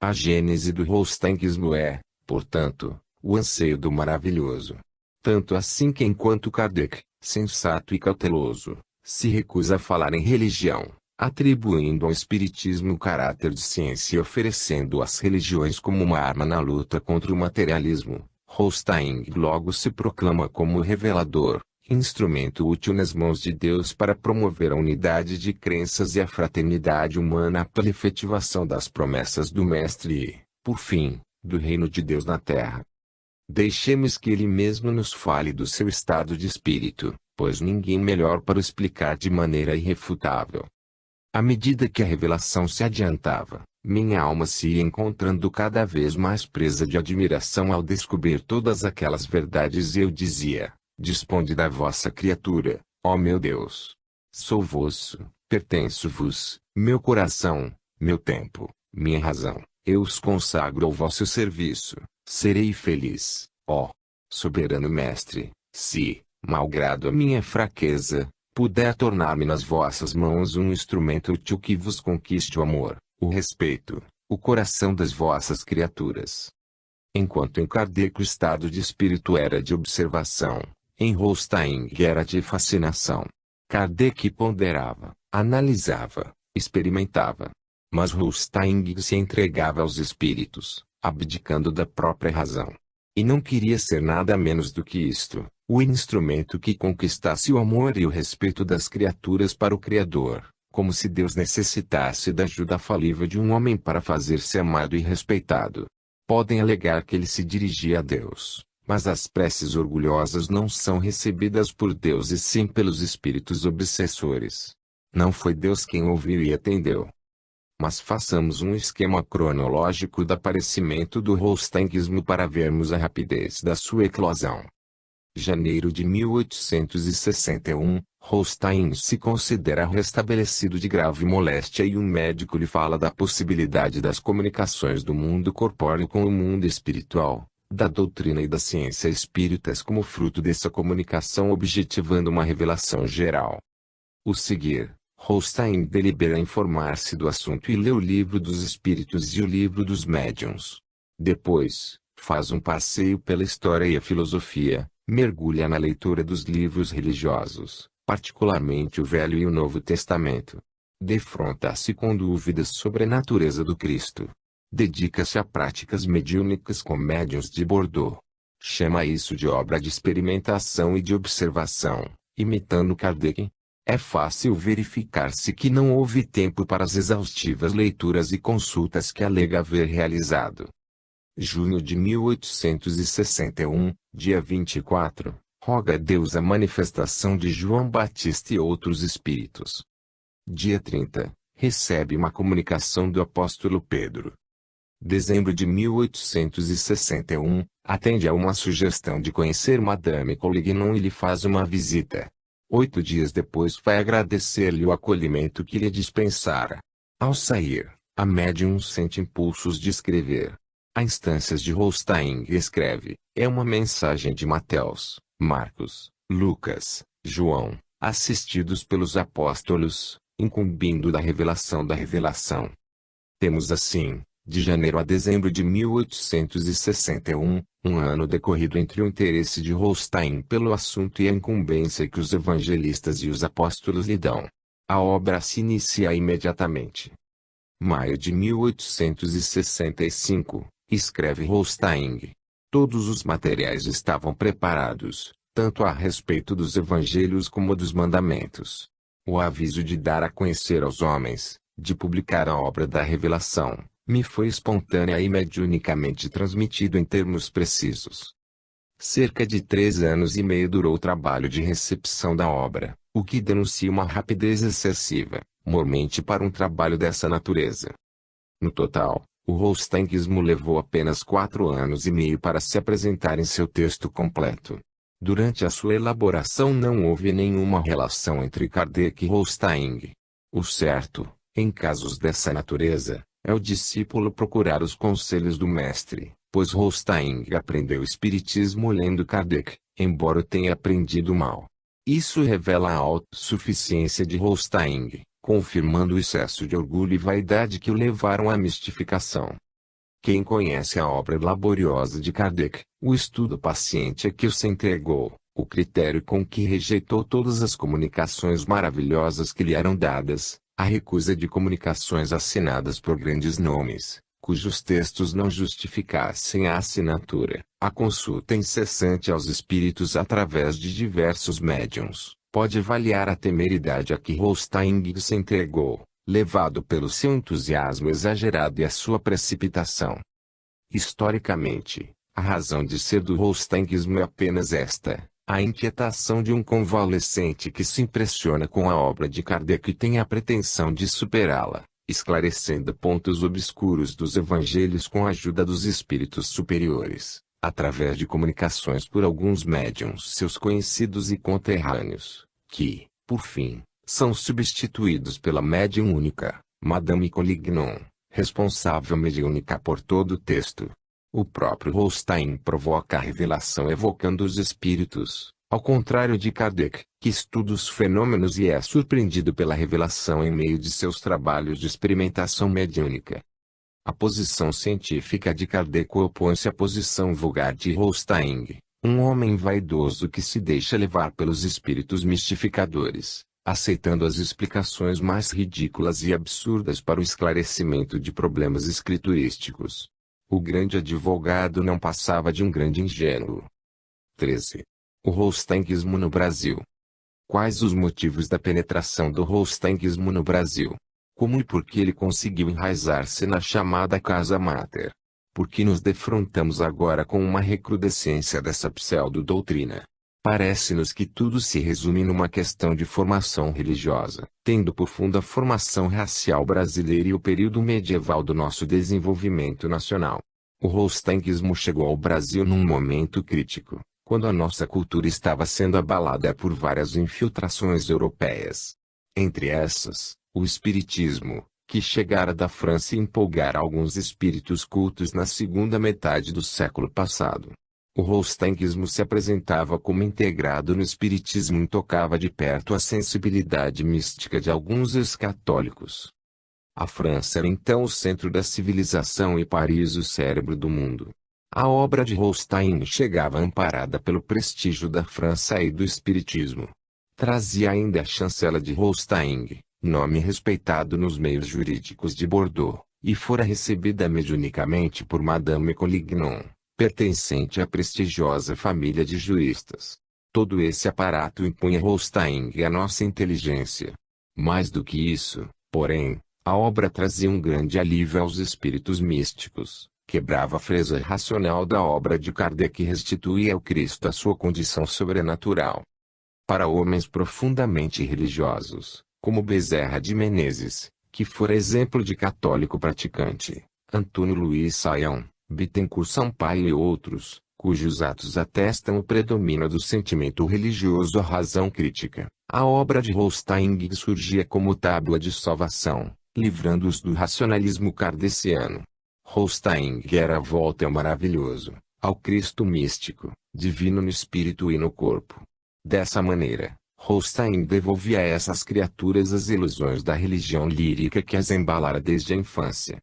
A gênese do holsteinismo é, portanto, o anseio do maravilhoso. Tanto assim que enquanto Kardec, sensato e cauteloso, se recusa a falar em religião, atribuindo ao espiritismo o caráter de ciência e oferecendo as religiões como uma arma na luta contra o materialismo, Holstein logo se proclama como revelador, instrumento útil nas mãos de Deus para promover a unidade de crenças e a fraternidade humana pela efetivação das promessas do Mestre e, por fim, do reino de Deus na Terra. Deixemos que ele mesmo nos fale do seu estado de espírito, pois ninguém melhor para o explicar de maneira irrefutável. À medida que a revelação se adiantava, minha alma se ia encontrando cada vez mais presa de admiração ao descobrir todas aquelas verdades e eu dizia: Disponde da vossa criatura, ó meu Deus. Sou vosso, pertenço-vos, meu coração, meu tempo, minha razão, eu os consagro ao vosso serviço. Serei feliz, ó soberano Mestre, se, malgrado a minha fraqueza, puder tornar-me nas vossas mãos um instrumento útil que vos conquiste o amor, o respeito, o coração das vossas criaturas. Enquanto em Kardec o estado de espírito era de observação, em Holstein era de fascinação. Kardec ponderava, analisava, experimentava. Mas Holstein se entregava aos espíritos, abdicando da própria razão. E não queria ser nada menos do que isto, o instrumento que conquistasse o amor e o respeito das criaturas para o Criador, como se Deus necessitasse da ajuda falível de um homem para fazer-se amado e respeitado. Podem alegar que ele se dirigia a Deus, mas as preces orgulhosas não são recebidas por Deus e sim pelos espíritos obsessores. Não foi Deus quem ouviu e atendeu. Mas façamos um esquema cronológico do aparecimento do holsteinismo para vermos a rapidez da sua eclosão. Janeiro de 1861, Holstein se considera restabelecido de grave moléstia e um médico lhe fala da possibilidade das comunicações do mundo corpóreo com o mundo espiritual, da doutrina e da ciência espíritas como fruto dessa comunicação objetivando uma revelação geral. O seguir, Holstein delibera informar-se do assunto e lê o Livro dos Espíritos e o Livro dos Médiuns. Depois, faz um passeio pela história e a filosofia, mergulha na leitura dos livros religiosos, particularmente o Velho e o Novo Testamento. Defronta-se com dúvidas sobre a natureza do Cristo. Dedica-se a práticas mediúnicas com médiuns de Bordeaux. Chama isso de obra de experimentação e de observação, imitando Kardec. É fácil verificar-se que não houve tempo para as exaustivas leituras e consultas que alega haver realizado. Junho de 1861, dia 24, roga a Deus a manifestação de João Batista e outros espíritos. Dia 30, recebe uma comunicação do apóstolo Pedro. Dezembro de 1861, atende a uma sugestão de conhecer Madame Collignon e lhe faz uma visita. 8 dias depois vai agradecer-lhe o acolhimento que lhe dispensara. Ao sair, a médium sente impulsos de escrever. A instâncias de Holstein escreve, é uma mensagem de Mateus, Marcos, Lucas, João, assistidos pelos apóstolos, incumbindo da revelação da revelação. Temos assim, de janeiro a dezembro de 1861, um ano decorrido entre o interesse de Holstein pelo assunto e a incumbência que os evangelistas e os apóstolos lhe dão. A obra se inicia imediatamente. Maio de 1865, escreve Holstein. Todos os materiais estavam preparados, tanto a respeito dos evangelhos como dos mandamentos. O aviso de dar a conhecer aos homens, de publicar a obra da revelação, me foi espontânea e mediunicamente transmitido em termos precisos. Cerca de 3 anos e meio durou o trabalho de recepção da obra, o que denuncia uma rapidez excessiva, mormente para um trabalho dessa natureza. No total, o holsteinismo levou apenas 4 anos e meio para se apresentar em seu texto completo. Durante a sua elaboração não houve nenhuma relação entre Kardec e Holstein. O certo, em casos dessa natureza, é o discípulo procurar os conselhos do mestre, pois Holstein aprendeu o espiritismo lendo Kardec, embora o tenha aprendido mal. Isso revela a autossuficiência de Holstein, confirmando o excesso de orgulho e vaidade que o levaram à mistificação. Quem conhece a obra laboriosa de Kardec, o estudo paciente a que se entregou, o critério com que rejeitou todas as comunicações maravilhosas que lhe eram dadas, a recusa de comunicações assinadas por grandes nomes, cujos textos não justificassem a assinatura, a consulta incessante aos espíritos através de diversos médiuns, pode avaliar a temeridade a que Holstein se entregou, levado pelo seu entusiasmo exagerado e a sua precipitação. Historicamente, a razão de ser do holsteinismo é apenas esta: a inquietação de um convalescente que se impressiona com a obra de Kardec e tem a pretensão de superá-la, esclarecendo pontos obscuros dos evangelhos com a ajuda dos espíritos superiores, através de comunicações por alguns médiuns seus conhecidos e conterrâneos, que, por fim, são substituídos pela médium única, Madame Collignon, responsável mediúnica por todo o texto. O próprio Holstein provoca a revelação evocando os espíritos, ao contrário de Kardec, que estuda os fenômenos e é surpreendido pela revelação em meio de seus trabalhos de experimentação mediúnica. A posição científica de Kardec opõe-se à posição vulgar de Holstein, um homem vaidoso que se deixa levar pelos espíritos mistificadores, aceitando as explicações mais ridículas e absurdas para o esclarecimento de problemas escriturísticos. O grande advogado não passava de um grande ingênuo. 13. O holsteinismo no Brasil. Quais os motivos da penetração do holsteinismo no Brasil? Como e por que ele conseguiu enraizar-se na chamada Casa Máter? Por que nos defrontamos agora com uma recrudescência dessa pseudo-doutrina? Parece-nos que tudo se resume numa questão de formação religiosa, tendo por fundo a formação racial brasileira e o período medieval do nosso desenvolvimento nacional. O holsteinismo chegou ao Brasil num momento crítico, quando a nossa cultura estava sendo abalada por várias infiltrações europeias. Entre essas, o espiritismo, que chegara da França e empolgara alguns espíritos cultos na segunda metade do século passado. O holsteinismo se apresentava como integrado no espiritismo e tocava de perto a sensibilidade mística de alguns ex-católicos. A França era então o centro da civilização e Paris o cérebro do mundo. A obra de Holstein chegava amparada pelo prestígio da França e do espiritismo. Trazia ainda a chancela de Holstein, nome respeitado nos meios jurídicos de Bordeaux, e fora recebida mediunicamente por Madame Collignon, pertencente à prestigiosa família de juristas. Todo esse aparato impunha Holstein à nossa inteligência. Mais do que isso, porém, a obra trazia um grande alívio aos espíritos místicos, quebrava a freza racional da obra de Kardec e restituía ao Cristo a sua condição sobrenatural. Para homens profundamente religiosos, como Bezerra de Menezes, que fora exemplo de católico praticante, Antônio Luiz Saião, Bittencourt Sampaio e outros, cujos atos atestam o predomínio do sentimento religioso à razão crítica, a obra de Holstein surgia como tábua de salvação, livrando-os do racionalismo kardeciano. Holstein era a volta ao maravilhoso, ao Cristo místico, divino no espírito e no corpo. Dessa maneira, Holstein devolvia a essas criaturas as ilusões da religião lírica que as embalara desde a infância.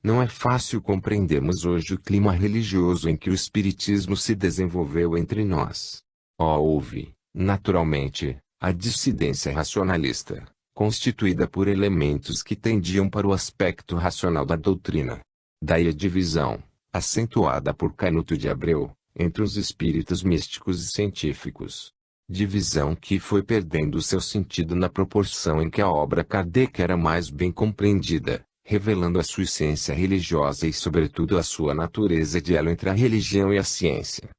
Não é fácil compreendermos hoje o clima religioso em que o espiritismo se desenvolveu entre nós. Houve, naturalmente, a dissidência racionalista, constituída por elementos que tendiam para o aspecto racional da doutrina. Daí a divisão, acentuada por Canuto de Abreu, entre os espíritos místicos e científicos. Divisão que foi perdendo seu sentido na proporção em que a obra Kardec era mais bem compreendida, revelando a sua essência religiosa e sobretudo a sua natureza de elo entre a religião e a ciência.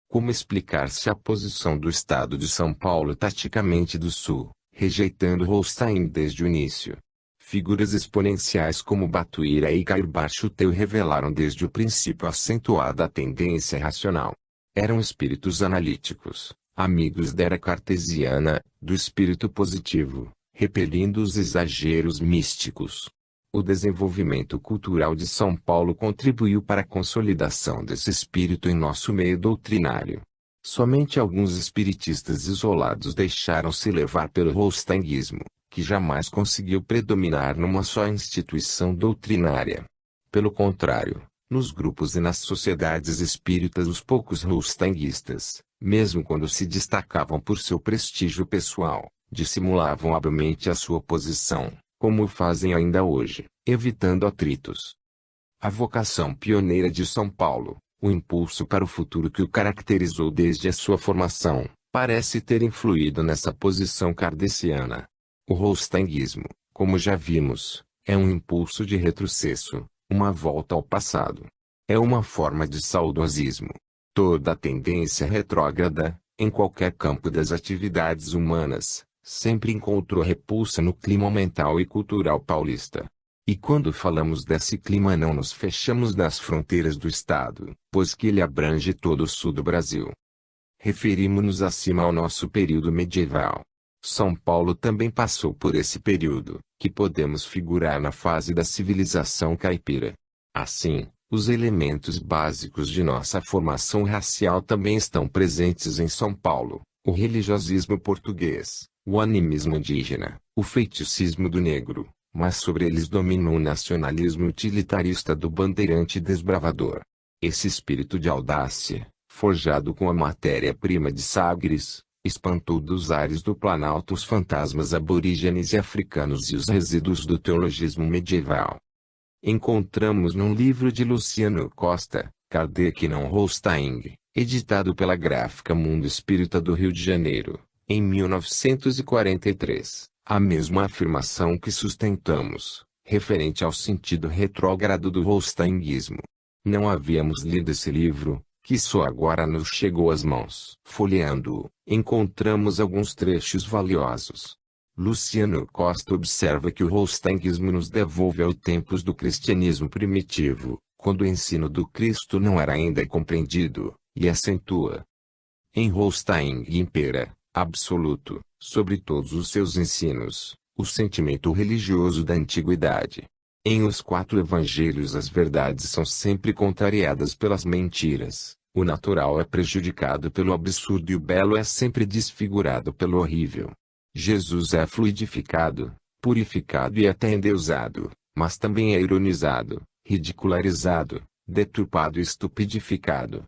Como explicar-se a posição do Estado de São Paulo taticamente do Sul, rejeitando Holstein desde o início? Figuras exponenciais como Batuíra e Cair Barchuteu revelaram desde o princípio acentuada tendência racional. Eram espíritos analíticos, amigos da era cartesiana, do espírito positivo, repelindo os exageros místicos. O desenvolvimento cultural de São Paulo contribuiu para a consolidação desse espírito em nosso meio doutrinário. Somente alguns espiritistas isolados deixaram-se levar pelo holsteinismo, que jamais conseguiu predominar numa só instituição doutrinária. Pelo contrário, Nos grupos e nas sociedades espíritas os poucos holsteiniistas, mesmo quando se destacavam por seu prestígio pessoal, dissimulavam habilmente a sua posição, como fazem ainda hoje, evitando atritos. A vocação pioneira de São Paulo, o impulso para o futuro que o caracterizou desde a sua formação, parece ter influído nessa posição kardeciana. O holsteinismo, como já vimos, é um impulso de retrocesso, uma volta ao passado. É uma forma de saudosismo. Toda tendência retrógrada, em qualquer campo das atividades humanas, sempre encontrou repulsa no clima mental e cultural paulista. E quando falamos desse clima não nos fechamos nas fronteiras do Estado, pois que ele abrange todo o sul do Brasil. Referimos-nos acima ao nosso período medieval. São Paulo também passou por esse período, que podemos figurar na fase da civilização caipira. Assim, os elementos básicos de nossa formação racial também estão presentes em São Paulo: o religiosismo português, o animismo indígena, o feiticismo do negro, mas sobre eles domina o nacionalismo utilitarista do bandeirante desbravador. Esse espírito de audácia, forjado com a matéria-prima de Sagres, espantou dos ares do Planalto os fantasmas aborígenes e africanos e os resíduos do teologismo medieval. Encontramos num livro de Luciano Costa, Kardec não Holstein, editado pela Gráfica Mundo Espírita do Rio de Janeiro, em 1943, a mesma afirmação que sustentamos, referente ao sentido retrógrado do holsteinismo. Não havíamos lido esse livro, que só agora nos chegou às mãos. Folheando-o, encontramos alguns trechos valiosos. Luciano Costa observa que o holsteinismo nos devolve aos tempos do cristianismo primitivo, quando o ensino do Cristo não era ainda compreendido, e acentua: em Holstein impera, absoluto, sobre todos os seus ensinos, o sentimento religioso da antiguidade. Em os 4 evangelhos as verdades são sempre contrariadas pelas mentiras, o natural é prejudicado pelo absurdo e o belo é sempre desfigurado pelo horrível. Jesus é fluidificado, purificado e até endeusado, mas também é ironizado, ridicularizado, deturpado e estupidificado.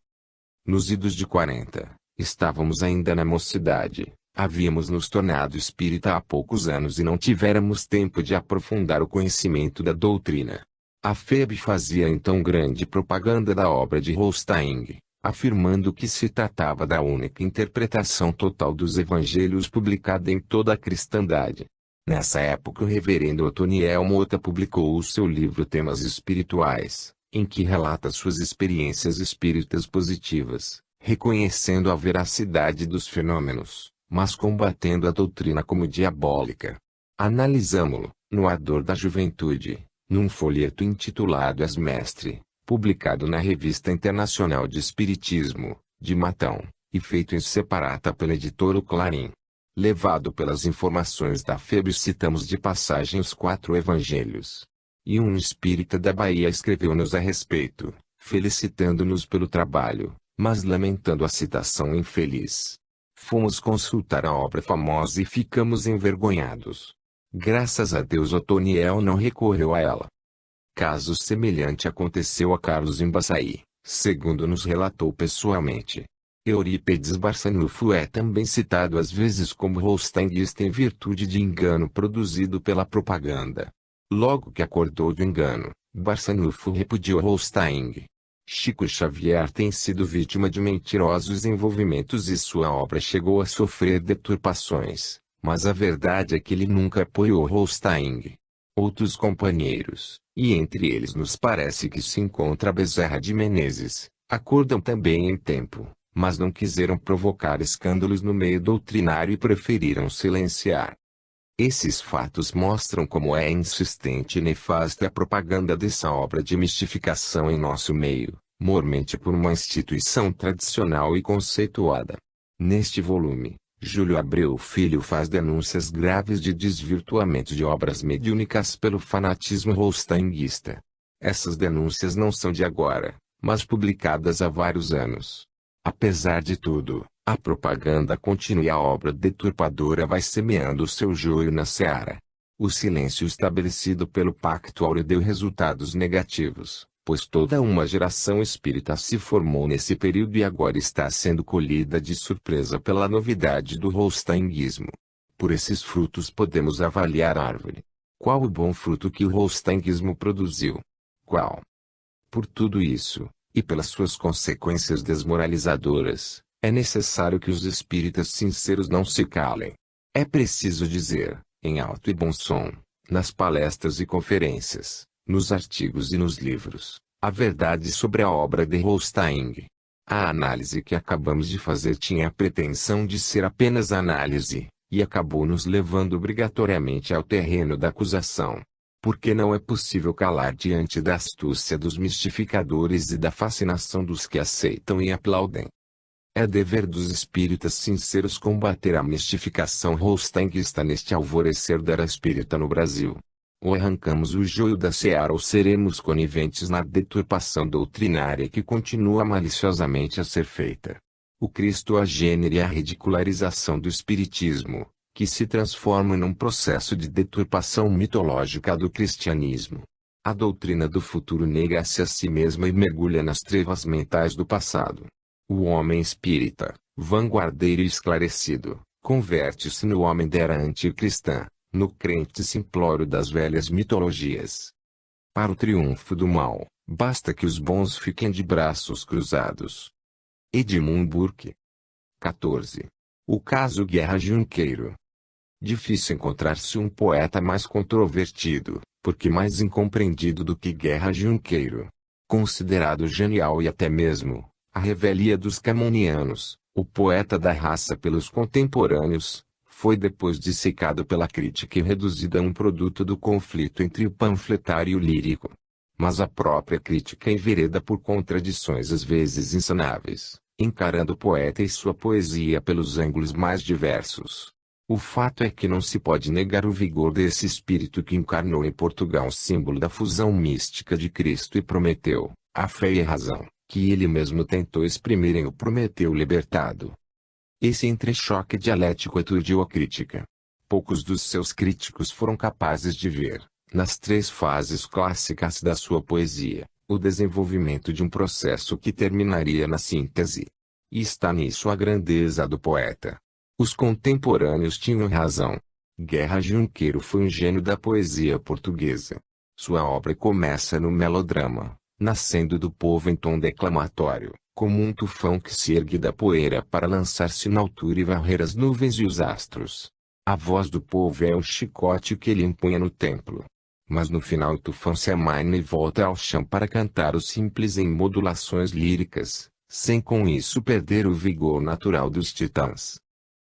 Nos idos de 40, estávamos ainda na mocidade. Havíamos nos tornado espírita há poucos anos e não tivéramos tempo de aprofundar o conhecimento da doutrina. A FEB fazia então grande propaganda da obra de Holstein, afirmando que se tratava da única interpretação total dos evangelhos publicada em toda a cristandade. Nessa época o reverendo Otoniel Mota publicou o seu livro Temas Espirituais, em que relata suas experiências espíritas positivas, reconhecendo a veracidade dos fenômenos, mas combatendo a doutrina como diabólica. Analisamo-lo, no ardor da juventude, num folheto intitulado As Mestre, publicado na Revista Internacional de Espiritismo, de Matão, e feito em separata pela editora Clarim. Levado pelas informações da FEB citamos de passagem os 4 evangelhos. E um espírita da Bahia escreveu-nos a respeito, felicitando-nos pelo trabalho, mas lamentando a citação infeliz. Fomos consultar a obra famosa e ficamos envergonhados. Graças a Deus Otoniel não recorreu a ela. Caso semelhante aconteceu a Carlos Embaçaí, segundo nos relatou pessoalmente. Eurípedes Barçanufo é também citado às vezes como holsteinista em virtude de engano produzido pela propaganda. Logo que acordou do engano, Barçanufo repudiou Holstein. Chico Xavier tem sido vítima de mentirosos envolvimentos e sua obra chegou a sofrer deturpações, mas a verdade é que ele nunca apoiou Holstein. Outros companheiros, e entre eles nos parece que se encontra Bezerra de Menezes, acordam também em tempo, mas não quiseram provocar escândalos no meio doutrinário e preferiram silenciar. Esses fatos mostram como é insistente e nefasta a propaganda dessa obra de mistificação em nosso meio, mormente por uma instituição tradicional e conceituada. Neste volume, Júlio Abreu Filho faz denúncias graves de desvirtuamento de obras mediúnicas pelo fanatismo holsteinista. Essas denúncias não são de agora, mas publicadas há vários anos. Apesar de tudo, a propaganda continua e a obra deturpadora vai semeando o seu joio na seara. O silêncio estabelecido pelo Pacto Áureo deu resultados negativos, pois toda uma geração espírita se formou nesse período e agora está sendo colhida de surpresa pela novidade do holsteinguismo. Por esses frutos podemos avaliar a árvore. Qual o bom fruto que o holsteinguismo produziu? Qual? Por tudo isso, e pelas suas consequências desmoralizadoras, é necessário que os espíritas sinceros não se calem. É preciso dizer, em alto e bom som, nas palestras e conferências, nos artigos e nos livros, a verdade sobre a obra de Holstein. A análise que acabamos de fazer tinha a pretensão de ser apenas análise, e acabou nos levando obrigatoriamente ao terreno da acusação. Porque não é possível calar diante da astúcia dos mistificadores e da fascinação dos que aceitam e aplaudem. É dever dos espíritas sinceros combater a mistificação holsteinguista neste alvorecer da era espírita no Brasil. Ou arrancamos o joio da seara ou seremos coniventes na deturpação doutrinária que continua maliciosamente a ser feita. O Cristo agênero e a ridicularização do espiritismo, que se transforma num processo de deturpação mitológica do cristianismo. A doutrina do futuro nega-se a si mesma e mergulha nas trevas mentais do passado. O homem espírita, vanguardeiro e esclarecido, converte-se no homem da era anticristã, no crente simplório das velhas mitologias. Para o triunfo do mal, basta que os bons fiquem de braços cruzados. Edmund Burke. 14. O caso Guerra Junqueiro. Difícil encontrar-se um poeta mais controvertido, porque mais incompreendido do que Guerra Junqueiro. Considerado genial e até mesmo, a revelia dos camonianos, o poeta da raça pelos contemporâneos, foi depois dissecado pela crítica e reduzido a um produto do conflito entre o panfletário e o lírico. Mas a própria crítica envereda por contradições às vezes insanáveis, encarando o poeta e sua poesia pelos ângulos mais diversos. O fato é que não se pode negar o vigor desse espírito que encarnou em Portugal o símbolo da fusão mística de Cristo e Prometeu, a fé e a razão, que ele mesmo tentou exprimir em O Prometeu Libertado. Esse entrechoque dialético aturdiu a crítica. Poucos dos seus críticos foram capazes de ver, nas três fases clássicas da sua poesia, o desenvolvimento de um processo que terminaria na síntese. E está nisso a grandeza do poeta. Os contemporâneos tinham razão. Guerra Junqueiro foi um gênio da poesia portuguesa. Sua obra começa no melodrama, nascendo do povo em tom declamatório, como um tufão que se ergue da poeira para lançar-se na altura e varrer as nuvens e os astros. A voz do povo é o chicote que ele empunha no templo. Mas no final o tufão se amaina e volta ao chão para cantar o simples em modulações líricas, sem com isso perder o vigor natural dos titãs.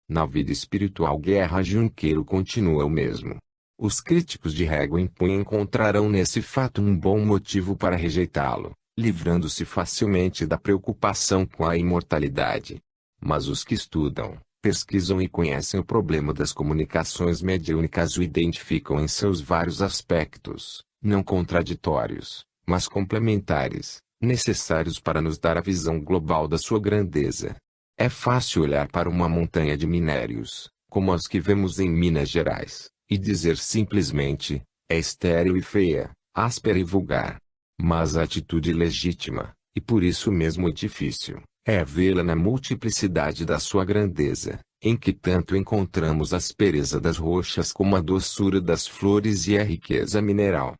Na vida espiritual Guerra Junqueiro continua o mesmo. Os críticos de régua em punho encontrarão nesse fato um bom motivo para rejeitá-lo, livrando-se facilmente da preocupação com a imortalidade. Mas os que estudam, pesquisam e conhecem o problema das comunicações mediúnicas o identificam em seus vários aspectos, não contraditórios, mas complementares, necessários para nos dar a visão global da sua grandeza. É fácil olhar para uma montanha de minérios, como as que vemos em Minas Gerais, e dizer simplesmente, é estéril e feia, áspera e vulgar. Mas a atitude legítima, e por isso mesmo difícil, é vê-la na multiplicidade da sua grandeza, em que tanto encontramos a aspereza das rochas como a doçura das flores e a riqueza mineral.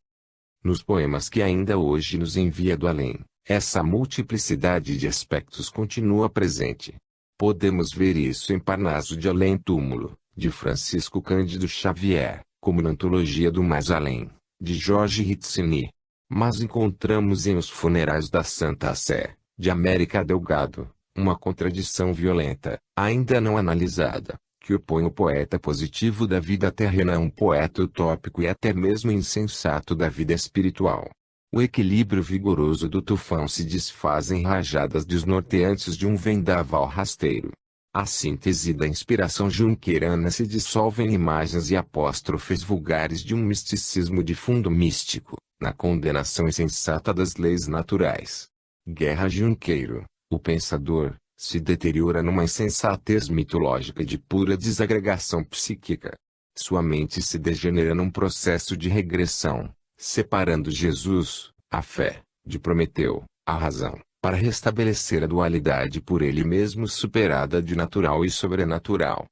Nos poemas que ainda hoje nos envia do além, essa multiplicidade de aspectos continua presente. Podemos ver isso em Parnaso de Além Túmulo, de Francisco Cândido Xavier, como na Antologia do Mais Além, de Jorge Rizzini. Mas encontramos em Os Funerais da Santa Sé, de América Delgado, uma contradição violenta, ainda não analisada, que opõe o poeta positivo da vida terrena a um poeta utópico e até mesmo insensato da vida espiritual. O equilíbrio vigoroso do tufão se desfaz em rajadas desnorteantes de um vendaval rasteiro. A síntese da inspiração junqueirana se dissolve em imagens e apóstrofes vulgares de um misticismo de fundo místico, na condenação insensata das leis naturais. Guerra Junqueiro, o pensador, se deteriora numa insensatez mitológica de pura desagregação psíquica. Sua mente se degenera num processo de regressão, separando Jesus, a fé, de Prometeu, a razão, para restabelecer a dualidade por ele mesmo superada de natural e sobrenatural.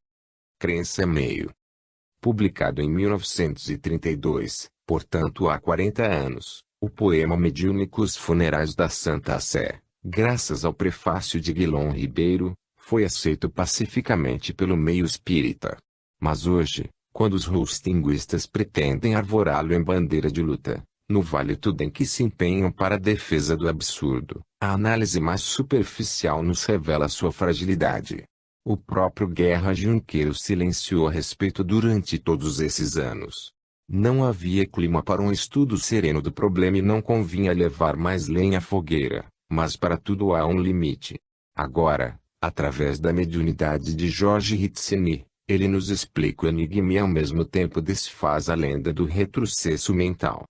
Crença meio. Publicado em 1932, portanto há 40 anos, o poema mediúnico Os Funerais da Santa Sé, graças ao prefácio de Guilom Ribeiro, foi aceito pacificamente pelo meio espírita. Mas hoje, quando os roustinguistas pretendem arvorá-lo em bandeira de luta, no vale tudo em que se empenham para a defesa do absurdo, a análise mais superficial nos revela sua fragilidade. O próprio Guerra Junqueiro silenciou a respeito durante todos esses anos. Não havia clima para um estudo sereno do problema e não convinha levar mais lenha à fogueira, mas para tudo há um limite. Agora, através da mediunidade de Jorge Ritzeni, ele nos explica o enigma e ao mesmo tempo desfaz a lenda do retrocesso mental.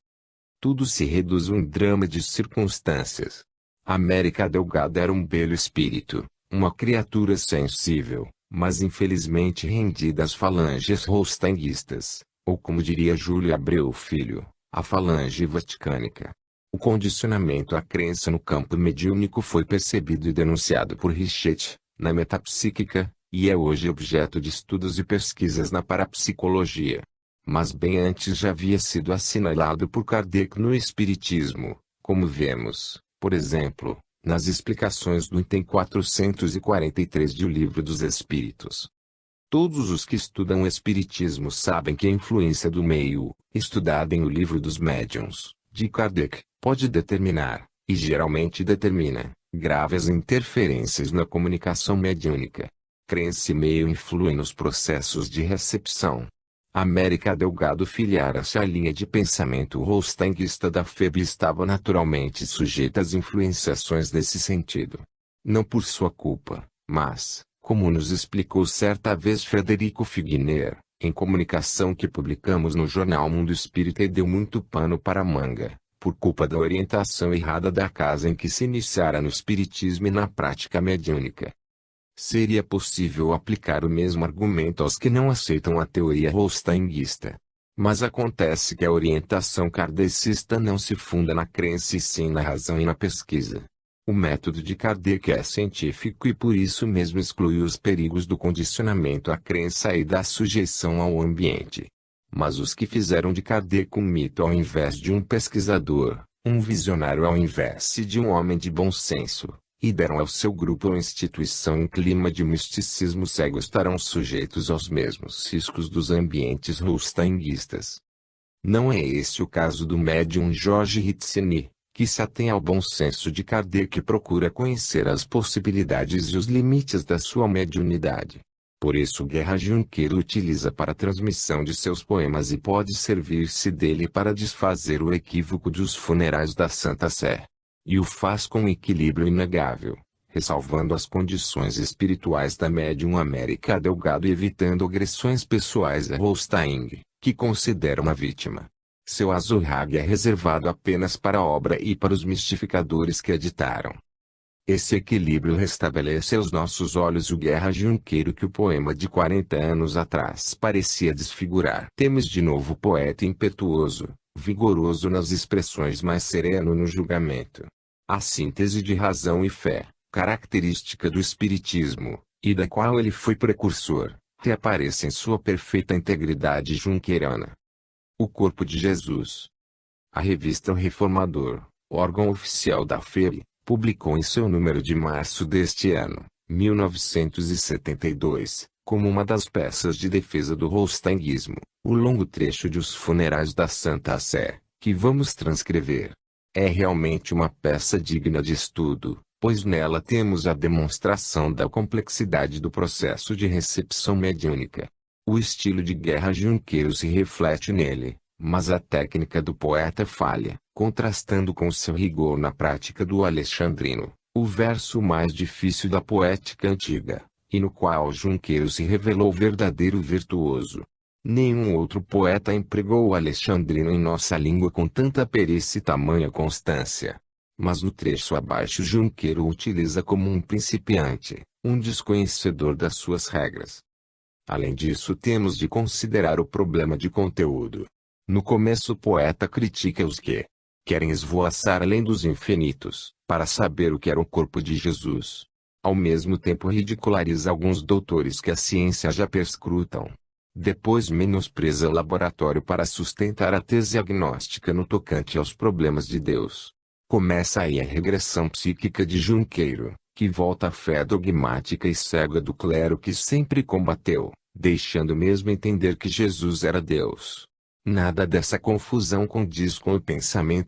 Tudo se reduz a um drama de circunstâncias. América Delgado era um belo espírito, uma criatura sensível, mas infelizmente rendida às falanges rostanguistas, ou como diria Júlio Abreu Filho, a falange vaticânica. O condicionamento à crença no campo mediúnico foi percebido e denunciado por Richetti, na metapsíquica, e é hoje objeto de estudos e pesquisas na parapsicologia. Mas bem antes já havia sido assinalado por Kardec no Espiritismo, como vemos, por exemplo, nas explicações do item 443 de O Livro dos Espíritos. Todos os que estudam o Espiritismo sabem que a influência do meio, estudada em O Livro dos Médiuns, de Kardec, pode determinar, e geralmente determina, graves interferências na comunicação mediúnica. Crença e meio influem nos processos de recepção. América Delgado filiara-se à linha de pensamento rostanguista da FEB e estava naturalmente sujeita às influenciações nesse sentido. Não por sua culpa, mas, como nos explicou certa vez Frederico Figner, em comunicação que publicamos no jornal Mundo Espírita e deu muito pano para a manga, por culpa da orientação errada da casa em que se iniciara no espiritismo e na prática mediúnica. Seria possível aplicar o mesmo argumento aos que não aceitam a teoria rostanguista. Mas acontece que a orientação kardecista não se funda na crença e sim na razão e na pesquisa. O método de Kardec é científico e por isso mesmo exclui os perigos do condicionamento à crença e da sujeição ao ambiente. Mas os que fizeram de Kardec um mito ao invés de um pesquisador, um visionário ao invés de um homem de bom senso, e deram ao seu grupo ou instituição um clima de misticismo cego estarão sujeitos aos mesmos riscos dos ambientes rostanguistas. Não é esse o caso do médium Jorge Ritzeni, que se atém ao bom senso de Kardec e procura conhecer as possibilidades e os limites da sua mediunidade. Por isso Guerra Junqueiro utiliza para a transmissão de seus poemas e pode servir-se dele para desfazer o equívoco dos funerais da Santa Sé. E o faz com equilíbrio inegável, ressalvando as condições espirituais da médium América Delgado e evitando agressões pessoais a Rostaing, que considera uma vítima. Seu azorrague é reservado apenas para a obra e para os mistificadores que editaram. Esse equilíbrio restabelece aos nossos olhos o Guerra Junqueiro que o poema de 40 anos atrás parecia desfigurar. Temos de novo o poeta impetuoso, vigoroso nas expressões mas sereno no julgamento. A síntese de razão e fé, característica do espiritismo, e da qual ele foi precursor, reaparece em sua perfeita integridade junqueirana. O Corpo de Jesus. A revista O Reformador, órgão oficial da FEB, publicou em seu número de março deste ano, 1972, como uma das peças de defesa do rostanguismo, o longo trecho de Os Funerais da Santa Sé, que vamos transcrever. É realmente uma peça digna de estudo, pois nela temos a demonstração da complexidade do processo de recepção mediúnica. O estilo de Guerra Junqueiro se reflete nele, mas a técnica do poeta falha, contrastando com seu rigor na prática do alexandrino, o verso mais difícil da poética antiga, e no qual Junqueiro se revelou verdadeiro virtuoso. Nenhum outro poeta empregou o alexandrino em nossa língua com tanta perícia e tamanha constância. Mas no trecho abaixo Junqueiro o utiliza como um principiante, um desconhecedor das suas regras. Além disso temos de considerar o problema de conteúdo. No começo o poeta critica os que, Querem esvoaçar além dos infinitos, para saber o que era o corpo de Jesus. Ao mesmo tempo ridiculariza alguns doutores que a ciência já perscrutam. Depois menospreza o laboratório para sustentar a tese agnóstica no tocante aos problemas de Deus. Começa aí a regressão psíquica de Junqueiro, que volta à fé dogmática e cega do clero que sempre combateu, deixando mesmo entender que Jesus era Deus. Nada dessa confusão condiz com o pensamento